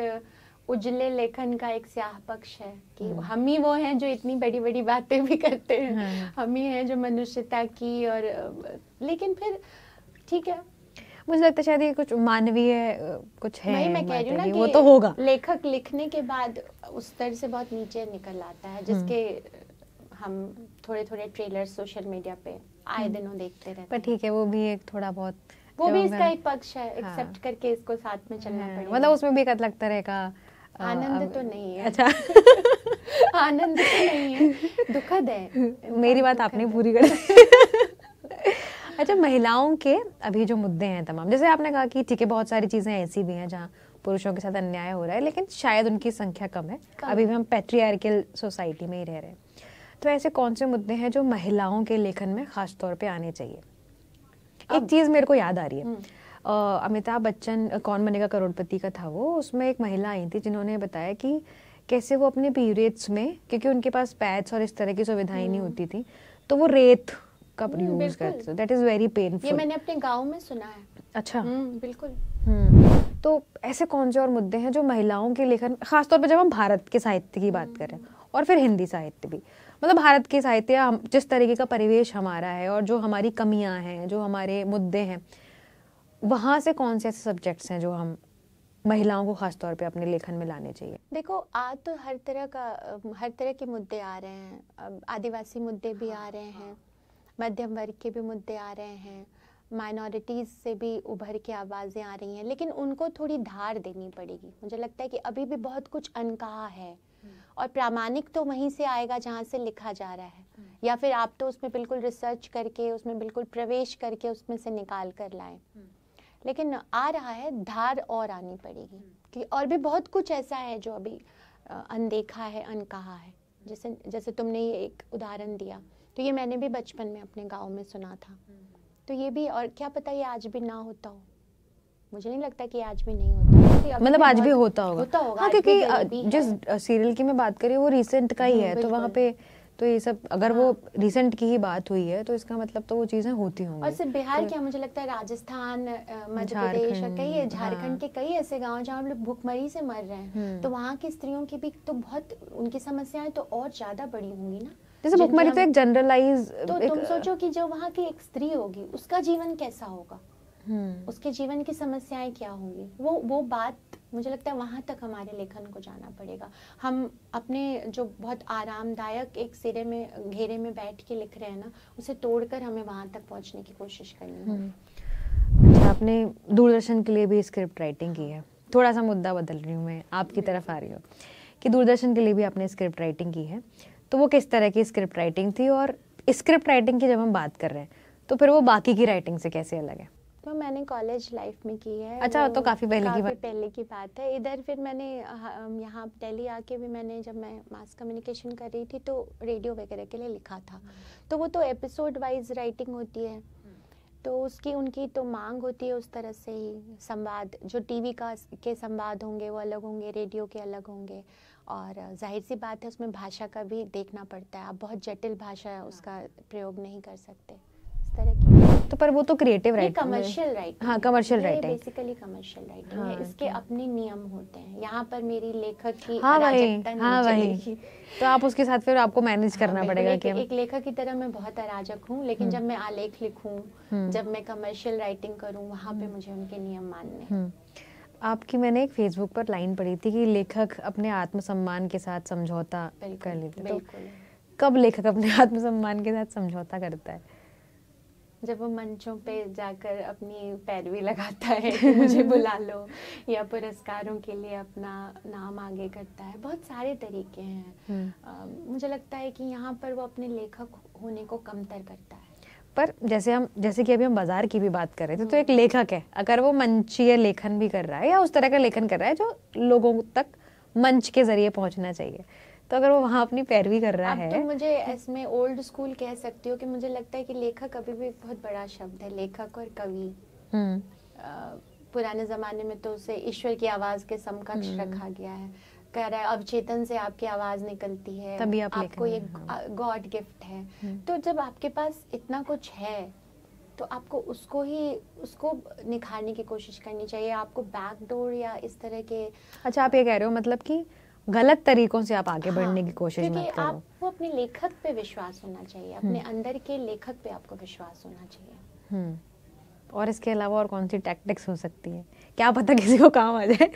उजले लेखन का एक स्याह पक्ष है कि हम ही वो हैं जो इतनी बड़ी बड़ी बातें भी करते हैं, हम ही हैं जो मनुष्यता की, और लेकिन फिर ठीक है, मुझे लगता है शायद ये कुछ मानवीय कुछ है। वही मैं कह रही हूँ ना कि वो तो होगा। लेखक लिखने के बाद उस स्तर से बहुत नीचे निकल आता है, जिसके हम थोड़े थोड़े ट्रेलर सोशल मीडिया पे आए दिनों देखते रहते हैं। पर ठीक है, वो भी एक थोड़ा बहुत, वो भी इसका एक पक्ष है, एक्सेप्ट करके इसको साथ में चलना पड़ेगा। मतलब उसमें भी एक लगता रहेगा, आनंद तो नहीं है। अच्छा आनंद तो नहीं है, दुखद है। मेरी बात आपने पूरी कर अच्छा, महिलाओं के अभी जो मुद्दे हैं तमाम, जैसे आपने कहा कि ठीक है, बहुत सारी चीजें ऐसी भी हैं जहाँ पुरुषों के साथ अन्याय हो रहा है, लेकिन शायद उनकी संख्या कम है, अभी भी हम पैट्रियार्कल सोसाइटी में ही रह रहे हैं। तो ऐसे कौन से मुद्दे हैं जो महिलाओं के लेखन में खास तौर पे आने चाहिए? एक चीज मेरे को याद आ रही है, अमिताभ बच्चन कौन बनेगा करोड़पति का था वो, उसमें एक महिला आई थी जिन्होंने बताया कि कैसे वो अपने पीरियड्स में, क्योंकि उनके पास पैड्स और इस तरह की सुविधाएं नहीं होती थी, तो वो रेत का यूज करते थे। That is very painful. ये मैंने अपने गांव में सुना है। अच्छा। बिल्कुल। तो ऐसे कौन से और मुद्दे हैं जो महिलाओं के लेखन, खासतौर पर जब हम भारत के साहित्य की बात करें, और फिर हिंदी साहित्य भी, मतलब भारत के साहित्य, जिस तरीके का परिवेश हमारा है और जो हमारी कमियां हैं, जो हमारे मुद्दे हैं, वहाँ से कौन से ऐसे सब्जेक्ट्स हैं जो हम महिलाओं को खास तौर पे अपने लेखन में लाने चाहिए? देखो, आज तो हर तरह के मुद्दे आ रहे हैं। आदिवासी मुद्दे भी आ रहे हैं, मध्यम वर्ग के भी मुद्दे आ रहे हैं, माइनॉरिटीज़ से भी उभर के आवाज़ें आ रही हैं, लेकिन उनको थोड़ी धार देनी पड़ेगी। मुझे लगता है कि अभी भी बहुत कुछ अनकहा है, और प्रामाणिक तो वहीं से आएगा जहाँ से लिखा जा रहा है, या फिर आप तो उसमें बिल्कुल रिसर्च करके, उसमें बिल्कुल प्रवेश करके उसमें से निकाल कर लाएं। लेकिन आ रहा है, धार और आनी पड़ेगी, कि और भी बहुत कुछ ऐसा है जो अभी अनदेखा है, अनकहा है। जैसे तुमने ये एक उदाहरण दिया, तो ये मैंने भी बचपन में अपने गांव में सुना था, तो ये भी, और क्या पता ये आज भी ना होता हो, मुझे नहीं लगता कि आज भी नहीं होता, मतलब आज भी होता होगा। हाँ, क्योंकि जिस सीरियल की मैं बात करी वो रिसेंट का ही है, तो वहाँ पे तो ये सब, अगर वो रिसेंट की ही बात हुई है तो इसका मतलब तो वो चीजें होती होंगी। और सिर्फ बिहार क्या, मुझे लगता है राजस्थान, मध्य प्रदेश, कई झारखंड के कई ऐसे गांव जहाँ हम लोग भूखमरी से मर रहे हैं, तो वहाँ की स्त्रियों की भी तो बहुत, उनकी समस्याएं तो और ज्यादा बड़ी होंगी ना। जैसे भूखमरी तो एक जनरलाइज, तो तुम सोचो कि जो वहाँ की एक स्त्री होगी, उसका जीवन कैसा होगा, उसके जीवन की समस्याएं क्या होंगी, वो बात मुझे लगता है वहां तक हमारे लेखन को जाना पड़ेगा। हम अपने जो बहुत आरामदायक एक सिरे में, घेरे में बैठ के लिख रहे हैं ना, उसे तोड़कर हमें वहां तक पहुंचने की कोशिश करनी है। अच्छा, आपने दूरदर्शन के लिए भी स्क्रिप्ट राइटिंग की है। थोड़ा सा मुद्दा बदल रही हूँ मैं, आपकी तरफ आ रही हूँ कि दूरदर्शन के लिए भी आपने स्क्रिप्ट राइटिंग की है, तो वो किस तरह की स्क्रिप्ट राइटिंग थी, और स्क्रिप्ट राइटिंग की जब हम बात कर रहे हैं तो फिर वो बाकी की राइटिंग से कैसे अलग है? तो मैंने कॉलेज लाइफ में की है। अच्छा, वो तो काफी पहले की काफी बात। पहले की बात है। इधर फिर मैंने यहाँ दिल्ली आके भी मैंने, जब मैं मास कम्युनिकेशन कर रही थी तो रेडियो वगैरह के लिए लिखा था। तो वो तो एपिसोड वाइज राइटिंग होती है, तो उसकी उनकी तो मांग होती है उस तरह से ही। संवाद जो टीवी का के संवाद होंगे वो अलग होंगे, रेडियो के अलग होंगे, और जाहिर सी बात है उसमें भाषा का भी देखना पड़ता है। आप बहुत जटिल भाषा उसका प्रयोग नहीं कर सकते इस तरह की। तो पर वो तो क्रिएटिव ये राइटिंग, कमर्शियल राइटिंग, हाँ commercial writing, basically commercial writing हाँ, है। इसके तो अपने नियम होते हैं। यहाँ पर मेरी लेखक की हाँ वही, अराजकता नहीं हाँ वही, चलेगी। तो आप उसके साथ फिर आपको मैनेज हाँ, करना बिल्कुल। पड़ेगा कि एक लेखक की तरह मैं बहुत अराजक हूँ, लेकिन जब मैं आलेख लिखूँ, जब मैं कमर्शियल राइटिंग करूँ, वहाँ पे मुझे उनके नियम मानने हैं। आपकी मैंने एक फेसबुक पर लाइन पढ़ी थी कि लेखक अपने आत्मसम्मान के साथ समझौता कर लेते, तो कब लेखक अपने आत्मसम्मान के साथ समझौता करता है? जब वो मंचों पे जाकर अपनी पैरवी लगाता है कि मुझे बुला लो, या पुरस्कारों के लिए अपना नाम आगे करता है। बहुत सारे तरीके हैं। मुझे लगता है कि यहाँ पर वो अपने लेखक होने को कमतर करता है। पर जैसे कि अभी हम बाजार की भी बात कर रहे थे, तो एक लेखक है, अगर वो मंचीय लेखन भी कर रहा है या उस तरह का लेखन कर रहा है जो लोगों तक मंच के जरिए पहुंचना चाहिए, तो अगर वो वहाँ अपनी पैरवी कर रहा है, तो मुझे इसमें ओल्ड स्कूल कह सकती हो कि मुझे लगता है कि लेखक अभी भी एक बहुत बड़ा शब्द है, लेखक और कवि। पुराने जमाने में तो उसे ईश्वर की आवाज के समकक्ष रखा गया है। कह रहा है अवचेतन से आपकी आवाज निकलती है, तभी आपको ये गॉड गिफ्ट है। तो जब आपके पास इतना कुछ है तो आपको उसको निखारने की कोशिश करनी चाहिए। आपको बैकडोर या इस तरह के, अच्छा आप ये कह रहे हो मतलब कि गलत तरीकों से आप आगे बढ़ने की कोशिश मत करो। आपको अपने लेखक पे विश्वास होना चाहिए, अपने अंदर के लेखक पे आपको विश्वास होना चाहिए। और इसके अलावा और कौन सी टैक्टिक्स हो सकती है, क्या पता किसी को काम आ जाए?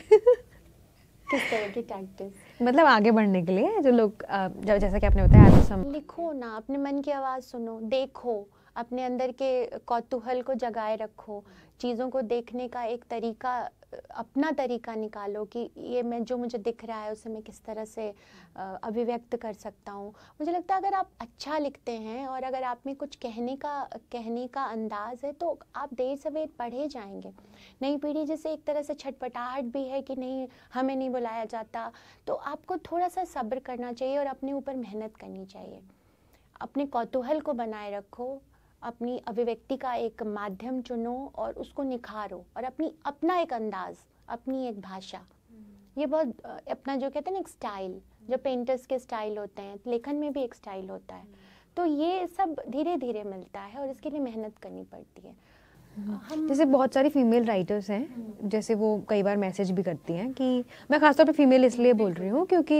किस तरह की टैक्टिक्स? मतलब आगे बढ़ने के लिए जो लोग जैसा कि आपने बताया, लिखो ना, अपने मन की आवाज सुनो, देखो, अपने अंदर के कौतूहल को जगाए रखो, चीज़ों को देखने का एक तरीका, अपना तरीका निकालो कि ये मुझे दिख रहा है उसे मैं किस तरह से अभिव्यक्त कर सकता हूँ। मुझे लगता है अगर आप अच्छा लिखते हैं और अगर आप में कुछ कहने का अंदाज है तो आप देर सवेर पढ़े जाएंगे। नई पीढ़ी जैसे एक तरह से छटपटाहट भी है कि नहीं हमें नहीं बुलाया जाता, तो आपको थोड़ा सा सब्र करना चाहिए और अपने ऊपर मेहनत करनी चाहिए। अपने कौतूहल को बनाए रखो, अपनी अभिव्यक्ति का एक माध्यम चुनो और उसको निखारो, और अपना एक अंदाज, अपनी एक भाषा, ये बहुत अपना जो कहते हैं ना एक स्टाइल, जो पेंटर्स के स्टाइल होते हैं, लेखन में भी एक स्टाइल होता है। तो ये सब धीरे धीरे मिलता है और इसके लिए मेहनत करनी पड़ती है। जैसे बहुत सारी फीमेल राइटर्स हैं, जैसे वो कई बार मैसेज भी करती हैं कि मैं खासतौर पे फीमेल इसलिए बोल रही हूँ क्योंकि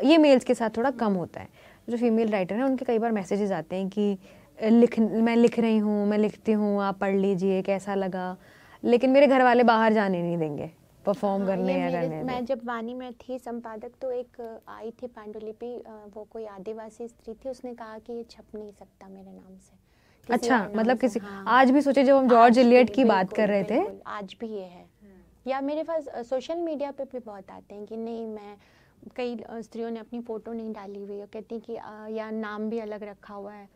ये मेल्स के साथ थोड़ा कम होता है। जो फीमेल राइटर हैं उनके कई बार मैसेजेस आते हैं कि मैं लिख रही हूँ, मैं लिखती हूँ, आप पढ़ लीजिए कैसा लगा, लेकिन मेरे घर वाले बाहर जाने नहीं देंगे परफॉर्म करने या करने। मैं जब वाणी में थी संपादक तो एक आई थी पांडुलिपि, वो कोई आदिवासी स्त्री थी, उसने कहा कि ये छप नहीं सकता मेरे नाम से। अच्छा, मतलब किसी आज भी सोचे जब हम जॉर्ज एलियट की बात कर रहे थे, आज भी ये है। या मेरे पास सोशल मीडिया पे भी बहुत आते हैं कि नहीं, मैं कई स्त्रियों ने अपनी फोटो नहीं डाली हुई है, कहती कि या नाम भी अलग रखा हुआ है।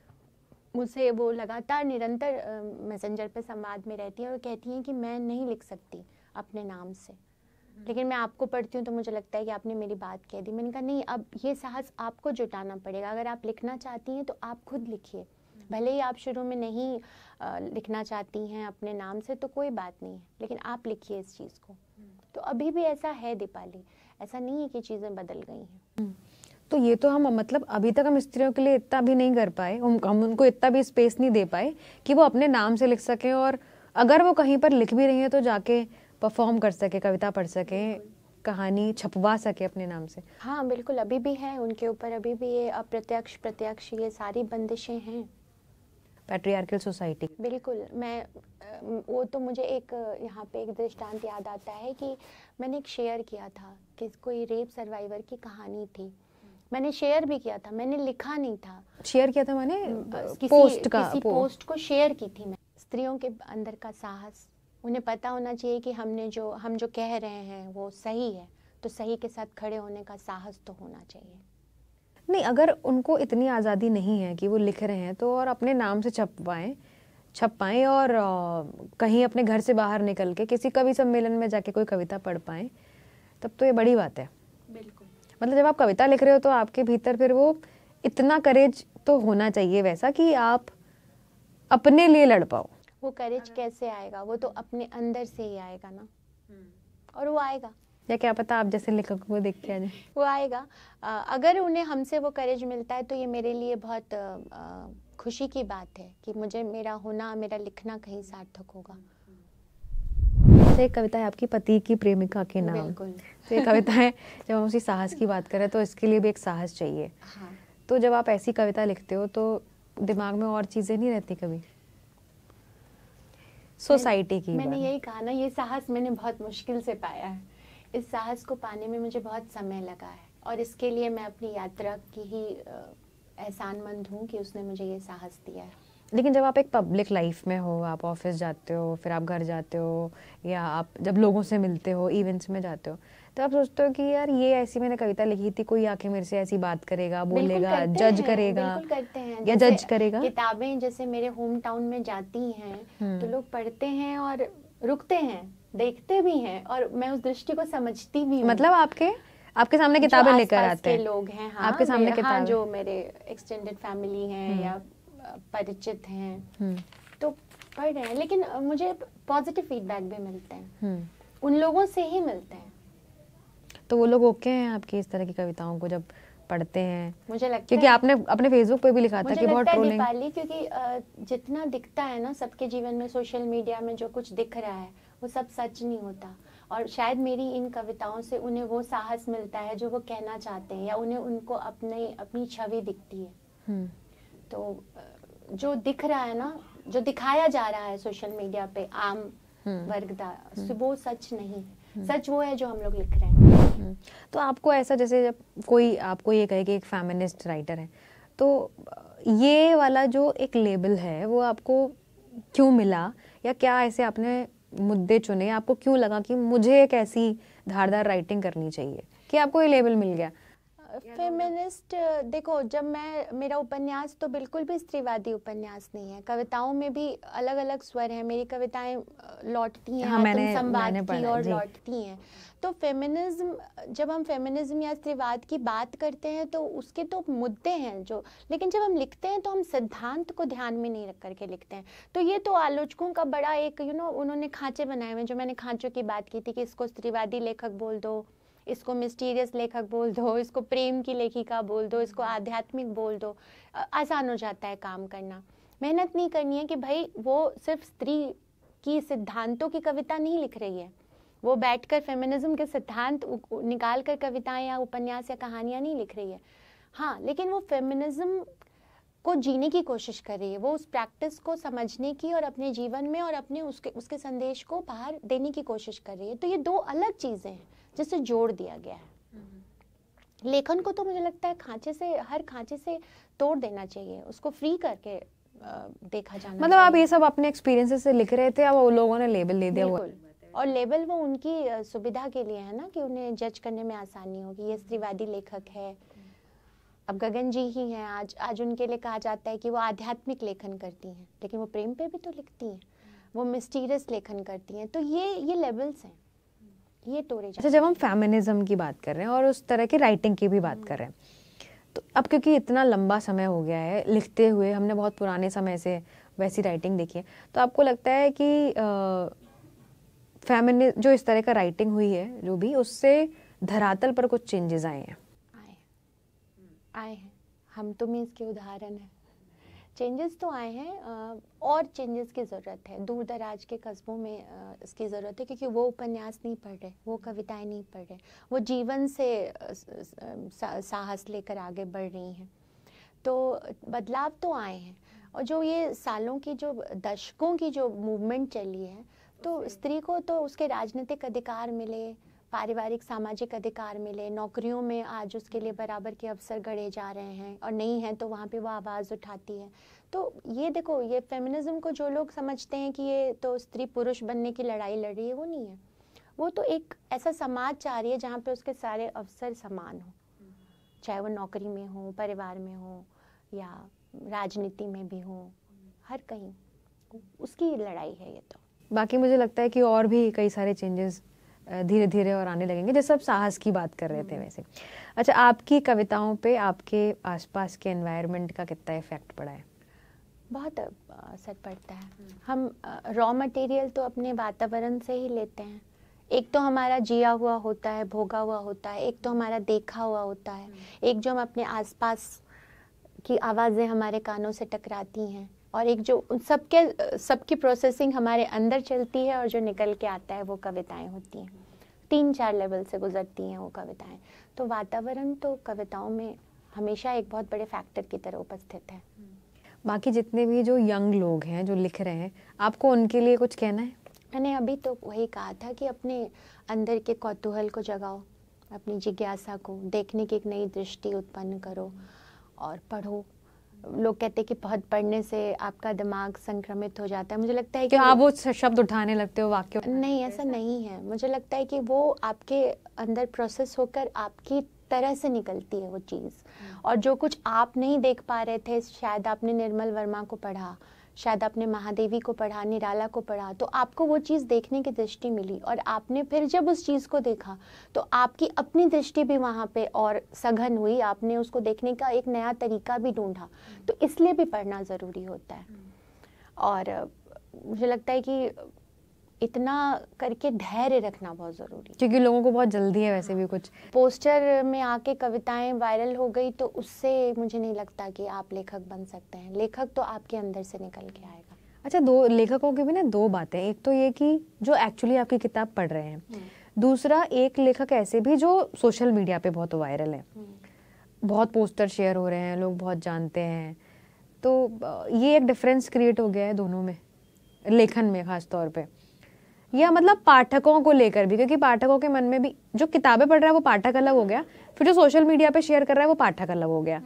मुझसे वो लगातार निरंतर मैसेंजर पे संवाद में रहती हैं और कहती हैं कि मैं नहीं लिख सकती अपने नाम से, लेकिन मैं आपको पढ़ती हूँ तो मुझे लगता है कि आपने मेरी बात कह दी। मैंने कहा नहीं, अब ये साहस आपको जुटाना पड़ेगा। अगर आप लिखना चाहती हैं तो आप खुद लिखिए, भले ही आप शुरू में नहीं लिखना चाहती हैं अपने नाम से तो कोई बात नहीं है, लेकिन आप लिखिए इस चीज़ को। तो अभी भी ऐसा है दीपाली, ऐसा नहीं है कि चीज़ें बदल गई हैं। तो ये तो हम मतलब अभी तक हम स्त्रियों के लिए इतना भी नहीं कर पाए, हम उनको इतना भी स्पेस नहीं दे पाए कि वो अपने नाम से लिख सकें, और अगर वो कहीं पर लिख भी रही हैं तो जाके परफॉर्म कर सके, कविता पढ़ सके, कहानी छपवा सके अपने नाम से। हाँ बिल्कुल, अभी भी है उनके ऊपर, अभी भी ये अप्रत्यक्ष प्रत्यक्ष ये सारी बंदिशें हैं। पैट्रियार्कल सोसाइटी, बिल्कुल। मैं वो तो मुझे एक यहाँ पे एक दृष्टांत याद आता है कि मैंने एक शेयर किया था कि कोई रेप सर्वाइवर की कहानी थी, मैंने शेयर भी किया था, मैंने लिखा नहीं था। शेयर किया था मैंने किसी पोस्ट को शेयर की थी मैं। स्त्रियों के अंदर का साहस, उन्हें पता होना चाहिए कि हम जो कह रहे हैं वो सही है, तो सही के साथ खड़े होने का साहस तो होना चाहिए। नहीं, अगर उनको इतनी आज़ादी नहीं है कि वो लिख रहे हैं तो और अपने नाम से छपवाएं, छप पाएं और कहीं अपने घर से बाहर निकल के किसी कवि सम्मेलन में जाके कोई कविता पढ़ पाएं, तब तो ये बड़ी बात है। बिल्कुल। मतलब जब आप कविता लिख रहे हो तो आपके भीतर फिर वो इतना करेज तो होना चाहिए वैसा कि आप अपने लिए लड़ पाओ। वो करेज कैसे आएगा? वो तो अपने अंदर से ही आएगा ना, और वो आएगा, या क्या पता आप जैसे लेखक को देख के आ जाए। वो आएगा। अगर उन्हें हमसे वो करेज मिलता है तो ये मेरे लिए बहुत खुशी की बात है कि मुझे मेरा होना, मेरा लिखना कहीं सार्थक होगा। एक कविता है आपकी पति की प्रेमिका के नाम। बिल्कुल। तो ये कविता है, जब हम उसी साहस की बात करें तो इसके लिए भी एक साहस चाहिए। हाँ। तो जब आप ऐसी कविता लिखते हो तो दिमाग में और चीजें नहीं रहती कभी? सोसाइटी की मैंने यही कहा ना, ये साहस मैंने बहुत मुश्किल से पाया है। इस साहस को पाने में मुझे बहुत समय लगा है, और इसके लिए मैं अपनी यात्रा की ही एहसानमंद हूँ कि उसने मुझे ये साहस दिया है। लेकिन जब आप एक पब्लिक लाइफ में हो, आप ऑफिस जाते हो, फिर आप घर जाते हो, या आप जब लोगों से मिलते हो, इवेंट्स में जाते हो, तो आप सोचते हो कि यार ये ऐसी मैंने कविता लिखी थी, कोई आके मेरे से ऐसी बात करेगा, बोलेगा, जज करेगा, बिल्कुल करते हैं, या जज करेगा। किताबें जैसे मेरे होम टाउन में जाती हैं तो लोग पढ़ते हैं और रुकते हैं, देखते भी हैं, और मैं उस दृष्टि को समझती भी हूँ। मतलब आपके सामने किताबें लेकर आते हैं लोग हैं, हाँ, आपके सामने किताबें, जो मेरे एक्सटेंडेड फैमिली हैं या परिचित हैं, तो पढ़ रहे हैं। लेकिन मुझे पॉजिटिव फीडबैक भी मिलते हैं, उन लोगों से ही मिलते हैं। तो वो लोग ओके हैं आपकी इस तरह की कविताओं को जब पढ़ते हैं? मुझे लगता क्योंकि है, आपने अपने फेसबुक पे भी लिखा था कि बहुत ट्रोलिंग। दीपाली, क्योंकि जितना दिखता है ना सबके जीवन में, सोशल मीडिया में जो कुछ दिख रहा है वो सब सच नहीं होता, और शायद मेरी इन कविताओं से उन्हें वो साहस मिलता है जो वो कहना चाहते हैं, या उन्हें उनको अपनी छवि दिखती है। तो जो दिख रहा है ना, जो दिखाया जा रहा है सोशल मीडिया पे आम वर्ग का, वो सच नहीं है। सच वो है जो हम लोग लिख रहे हैं। तो आपको ऐसा, जैसे जब कोई आपको ये कहे कि एक फेमिनिस्ट राइटर है, तो ये वाला जो एक लेबल है वो आपको क्यों मिला, या क्या ऐसे आपने मुद्दे चुने, आपको क्यों लगा कि मुझे एक ऐसी धारदार राइटिंग करनी चाहिए कि आपको ये लेबल मिल गया? फेमिनिस्ट, देखो, जब मेरा उपन्यास तो बिल्कुल भी स्त्रीवादी उपन्यास नहीं है। कविताओं में भी अलग अलग स्वर हैं, मेरी कविताएं लौटती हैं, आत्मसंवाद की ओर लौटती हैं। तो फेमिनिज्म, जब हम फेमिनिज्म या स्त्रीवाद की बात करते हैं तो उसके तो मुद्दे हैं जो, लेकिन जब हम लिखते हैं तो हम सिद्धांत को ध्यान में नहीं रख करके लिखते हैं। तो ये तो आलोचकों का बड़ा एक उन्होंने खांचे बनाए हुए, जो मैंने खांचों की बात की थी कि इसको स्त्रीवादी लेखक बोल दो, इसको मिस्टीरियस लेखक बोल दो, इसको प्रेम की लेखिका बोल दो, इसको आध्यात्मिक बोल दो। आसान हो जाता है काम करना। मेहनत नहीं करनी है कि भाई वो सिर्फ स्त्री की सिद्धांतों की कविता नहीं लिख रही है, वो बैठकर फेमिनिज्म के सिद्धांत निकाल कर कविताएं या उपन्यास या कहानियां नहीं लिख रही है। हाँ, लेकिन वो फेमिनिज्म को जीने की कोशिश कर रही है, वो उस प्रैक्टिस को समझने की और अपने जीवन में और अपने उसके संदेश को बाहर देने की कोशिश कर रही है। तो ये दो अलग चीजें हैं जिसे जोड़ दिया गया है। लेखन को तो मुझे लगता है हर खांचे से तोड़ देना चाहिए, उसको फ्री करके देखा जाना। मतलब आप ये सब अपने एक्सपीरियंसेस से लिख रहे थे, अब वो लोगों ने लेबल दे दिया? और लेबल वो उनकी सुविधा के लिए है ना, कि उन्हें जज करने में आसानी हो कि ये स्त्रीवादी लेखक है। अब गगन जी ही हैं, आज उनके लिए कहा जाता है कि वो आध्यात्मिक लेखन करती हैं, लेकिन वो प्रेम पे भी तो लिखती हैं, वो मिस्टीरियस लेखन करती हैं। तो ये लेवल्स हैं, ये तोड़े जाते हैं। जब हम फेमिनिज्म की बात कर रहे हैं और उस तरह की राइटिंग की भी बात कर रहे हैं, तो अब क्योंकि इतना लंबा समय हो गया है लिखते हुए, हमने बहुत पुराने समय से वैसी राइटिंग देखी है, तो आपको लगता है कि जो इस तरह का राइटिंग हुई है जो भी, उससे धरातल पर कुछ चेंजेस आए हैं? आए हैं, हम तो मीन्स के उदाहरण है। चेंजेस तो आए हैं, और चेंजेस की ज़रूरत है। दूर दराज के कस्बों में इसकी ज़रूरत है, क्योंकि वो उपन्यास नहीं पढ़ रहे, वो कविताएं नहीं पढ़ रहे, वो जीवन से साहस लेकर आगे बढ़ रही हैं। तो बदलाव तो आए हैं, और जो ये सालों की, जो दशकों की जो मूवमेंट चली है, तो स्त्री को तो उसके राजनीतिक अधिकार मिले, पारिवारिक सामाजिक अधिकार मिले, नौकरियों में आज उसके लिए बराबर के अवसर गढ़े जा रहे हैं, और नहीं हैं तो वहाँ पे वो आवाज़ उठाती है। तो ये देखो, ये फेमिनिज्म को जो लोग समझते हैं कि ये तो स्त्री पुरुष बनने की लड़ाई लड़ रही है, वो नहीं है। वो तो एक ऐसा समाज चाह रही है जहाँ पे उसके सारे अवसर समान हो, चाहे वो नौकरी में हो, परिवार में हो, या राजनीति में भी हो, हर कहीं। उसकी लड़ाई है ये तो। बाकी मुझे लगता है कि और भी कई सारे चेंजेस धीरे धीरे और आने लगेंगे, जैसे आप साहस की बात कर रहे थे वैसे। अच्छा, आपकी कविताओं पे आपके आसपास के एनवायरनमेंट का कितना इफेक्ट पड़ा है? बहुत असर पड़ता है। हम रॉ मटेरियल तो अपने वातावरण से ही लेते हैं। एक तो हमारा जिया हुआ होता है, भोगा हुआ होता है, एक तो हमारा देखा हुआ होता है, एक जो हम अपने आसपास की आवाज़ें हमारे कानों से टकराती हैं, और एक जो उन सबकी प्रोसेसिंग हमारे अंदर चलती है और जो निकल के आता है वो कविताएं होती हैं। 3-4 लेवल से गुजरती हैं वो कविताएं। तो वातावरण तो कविताओं में हमेशा एक बहुत बड़े फैक्टर की तरह उपस्थित है। बाकी जितने भी जो यंग लोग हैं जो लिख रहे हैं, आपको उनके लिए कुछ कहना है? मैंने अभी तो वही कहा था कि अपने अंदर के कौतूहल को जगाओ, अपनी जिज्ञासा को देखने की एक नई दृष्टि उत्पन्न करो और पढ़ो। लोग कहते हैं कि बहुत पढ़ने से आपका दिमाग संक्रमित हो जाता है। मुझे लगता है कि आप वो शब्द उठाने लगते हो, वाक्य? नहीं, ऐसा नहीं है। मुझे लगता है कि वो आपके अंदर प्रोसेस होकर आपकी तरह से निकलती है वो चीज़। और जो कुछ आप नहीं देख पा रहे थे, शायद आपने निर्मल वर्मा को पढ़ा, शायद आपने महादेवी को पढ़ा, निराला को पढ़ा, तो आपको वो चीज़ देखने की दृष्टि मिली, और आपने फिर जब उस चीज़ को देखा तो आपकी अपनी दृष्टि भी वहाँ पे और सघन हुई। आपने उसको देखने का एक नया तरीका भी ढूंढा। तो इसलिए भी पढ़ना ज़रूरी होता है। और मुझे लगता है कि इतना करके धैर्य रखना बहुत ज़रूरी है, क्योंकि लोगों को बहुत जल्दी है वैसे भी। कुछ पोस्टर में आके कविताएं वायरल हो गई तो उससे मुझे नहीं लगता कि आप लेखक बन सकते हैं। लेखक तो आपके अंदर से निकल के आएगा। अच्छा, दो लेखकों की भी ना दो बातें। एक तो ये कि जो एक्चुअली आपकी किताब पढ़ रहे हैं, दूसरा एक लेखक ऐसे भी जो सोशल मीडिया पे बहुत वायरल है, बहुत पोस्टर शेयर हो रहे हैं, लोग बहुत जानते हैं। तो ये एक डिफरेंस क्रिएट हो गया है दोनों में, लेखन में खास तौर पे, या मतलब पाठकों को लेकर भी, क्योंकि पाठकों के मन में भी जो किताबें पढ़ रहा है वो पाठक अलग हो गया, फिर जो सोशल मीडिया पे शेयर कर रहा है वो पाठक अलग हो गया।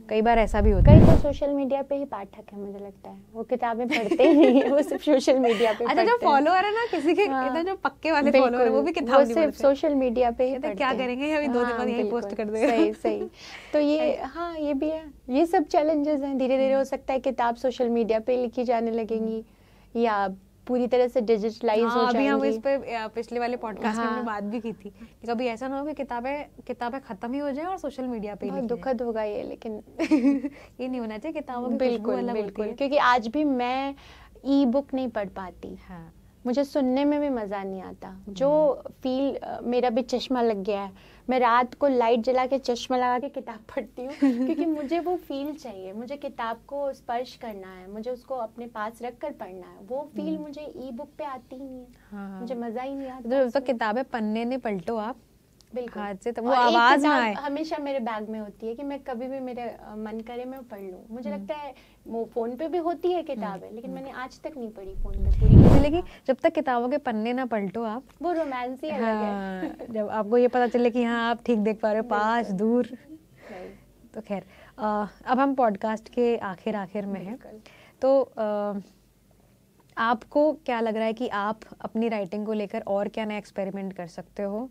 कई बार ऐसा भी होता है। कई तो सोशल मीडिया पे ही पाठक है, मुझे लगता है वो किताबें पढ़ते ही नहीं है, वो सिर्फ सोशल मीडिया पे। अच्छा, जो फॉलोअर है ना किसी के, हाँ, जो पक्के वाले फॉलोअर है वो भी किताब नहीं सिर्फ सोशल मीडिया पे ही पढ़ते हैं। क्या करेंगे, अभी 2 दिन बाद यही पोस्ट कर देंगे। सही सही। तो ये हाँ, ये भी है, ये सब चैलेंजेस हैं। धीरे धीरे हो सकता है किताब सोशल मीडिया पे लिखी जाने लगेंगी या पूरी तरह से डिजिटलाइज हो जाएंगी। अभी हम इस पे पिछले वाले पॉडकास्ट में हमने बात भी की थी कि कभी ऐसा ना हो कि किताबें खत्म ही हो जाए और सोशल मीडिया पे ही। दुखद होगा ये, लेकिन ये नहीं होना चाहिए। किताबों की खुशबू अलग होती है। क्योंकि आज भी मैं ई बुक नहीं पढ़ पाती। हाँ, मुझे सुनने में भी मज़ा नहीं आता। जो फील, मेरा भी चश्मा लग गया है, मैं रात को लाइट जला के चश्मा लगा के किताब पढ़ती हूँ क्योंकि मुझे वो फील चाहिए। मुझे किताब को स्पर्श करना है, मुझे उसको अपने पास रख कर पढ़ना है। वो फील मुझे ई बुक पे आती ही नहीं है। हाँ, मुझे मज़ा ही नहीं आता। तो किताबें पन्ने ने पलटो आप बिल्कुल हाथ से, तो वो आवाज ना आए। हमेशा मेरे बैग में होती है कि मैं कभी भी मेरे मन करे मैं पढ़ लूं। मुझे लगता है वो फोन पे भी होती है किताबें, लेकिन मैंने आज तक नहीं पढ़ी फोन पे पूरी। लेकिन जब तक किताबों के पन्ने ना पलटो आप, वो रोमांस ही अलग है। जब आपको ये पता चले कि हाँ आप ठीक देख पा रहे हो, पास दूर। तो खैर, अब हम पॉडकास्ट के आखिर में हैं, तो आपको क्या लग रहा है कि आप अपनी राइटिंग को लेकर और क्या नया एक्सपेरिमेंट कर सकते हो?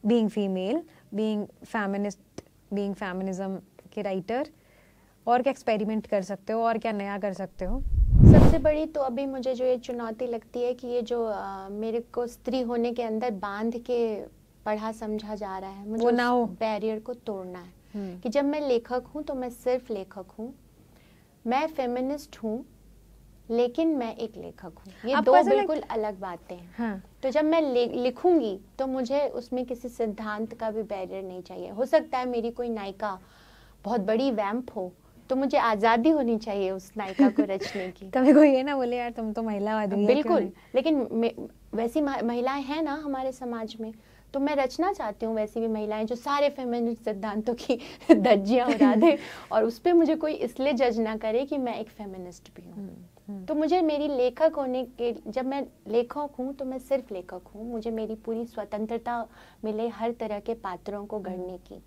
Being female, being feminist, being feminism के राइटर, और क्या एक्सपेरिमेंट कर सकते हो और क्या नया कर सकते हो? सबसे बड़ी तो अभी मुझे जो ये चुनौती लगती है कि ये जो मेरे को स्त्री होने के अंदर बांध के पढ़ा समझा जा रहा है, मुझे उस बैरियर को तोड़ना है। कि जब मैं लेखक हूँ तो मैं सिर्फ लेखक हूँ, मैं फेमिनिस्ट हूँ लेकिन मैं एक लेखक हूँ। ये दो बिल्कुल अलग बातें हैं। हाँ। तो जब मैं लिखूंगी तो मुझे उसमें किसी सिद्धांत का भी बैरियर नहीं चाहिए। हो सकता है मेरी कोई नायिका बहुत बड़ी वैम्प हो, तो मुझे आज़ादी होनी चाहिए उस नायिका को रचने की। कभी कोई ये ना बोले यार तुम तो महिलावादी हो। बिल्कुल, लेकिन वैसी महिलाएं हैं ना हमारे समाज में, तो मैं रचना चाहती हूँ वैसी भी महिलाएं जो सारे फेमिनिस्ट सिद्धांतों की धज्जियां उड़ा दे और उस पर मुझे कोई इसलिए जज ना करे कि मैं एक फेमिनिस्ट भी हूँ। तो मुझे मेरी लेखक होने के, जब मैं लेखक हूँ तो मैं सिर्फ लेखक हूँ, मुझे मेरी पूरी स्वतंत्रता मिले हर तरह के पात्रों को गढ़ने की।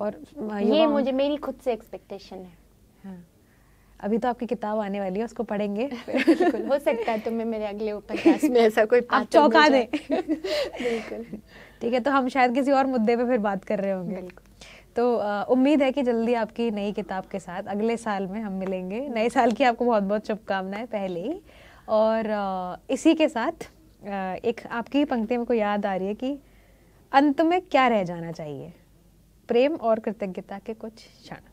और ये मुझे मेरी खुद से एक्सपेक्टेशन है। हाँ। अभी तो आपकी किताब आने वाली है, उसको पढ़ेंगे। बिल्कुल, हो सकता है तो मैं मेरे अगले उपन्यास में ऐसा कोई पात्र चौंका दे। बिल्कुल, ठीक है, तो हम शायद किसी और मुद्दे पे फिर बात कर रहे होंगे। बिल्कुल। तो उम्मीद है कि जल्दी आपकी नई किताब के साथ अगले साल में हम मिलेंगे। नए साल की आपको बहुत बहुत शुभकामनाएं पहले ही। और इसी के साथ एक आपकी पंक्ति मेरे को याद आ रही है कि अंत में क्या रह जाना चाहिए, प्रेम और कृतज्ञता के कुछ क्षण।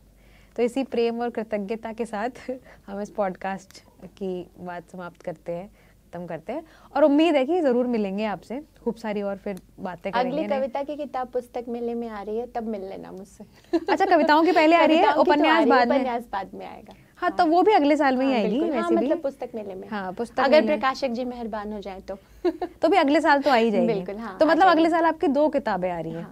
तो इसी प्रेम और कृतज्ञता के साथ हम इस पॉडकास्ट की बात समाप्त करते हैं, खत्म करते हैं। और उम्मीद है कि जरूर मिलेंगे आपसे, खूब सारी और फिर बातें करेंगे। अगली कविता की किताब पुस्तक मेले में आ रही है, तब मिल लेना मुझसे। अच्छा, कविताओं की पहले आ रही है, उपन्यास बाद में आएगा। हाँ, तो वो भी अगले साल में ही आएगी वैसे भी। मतलब पुस्तक मेले में। हाँ, पुस्तक अगर प्रकाशक जी मेहरबान हो जाए तो भी अगले साल तो आ ही जाएगी। बिल्कुल, हाँ, तो मतलब अगले साल आपकी 2 किताबें आ रही हैं।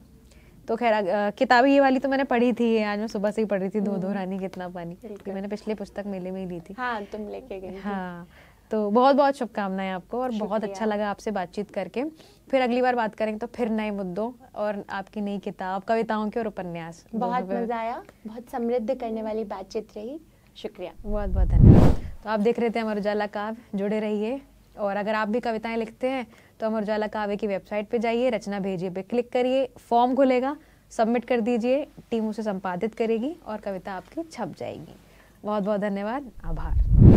तो खैर किताबें ये वाली तो मैंने पढ़ी थी, आज मैं सुबह से ही पढ़ रही थी, दो रानी कितना पानी, क्योंकि मैंने पिछले पुस्तक मेले में ही ली थी। हाँ, तुम लेके गई। हाँ, तो बहुत बहुत शुभकामनाएं आपको, और बहुत अच्छा लगा आपसे बातचीत करके। फिर अगली बार बात करेंगे तो फिर नए मुद्दों और आपकी नई किताब, कविताओं के और उपन्यास। बहुत मजा आया, बहुत समृद्ध करने वाली बातचीत रही। शुक्रिया, बहुत बहुत धन्यवाद। तो आप देख रहे थे अमर उजाला काव्य, जुड़े रहिए। और अगर आप भी कविताएं लिखते हैं तो अमर उजाला काव्य की वेबसाइट पे जाइए, रचना भेजिए पे क्लिक करिए, फॉर्म खुलेगा, सबमिट कर दीजिए, टीम उसे संपादित करेगी और कविता आपकी छप जाएगी। बहुत बहुत धन्यवाद, आभार।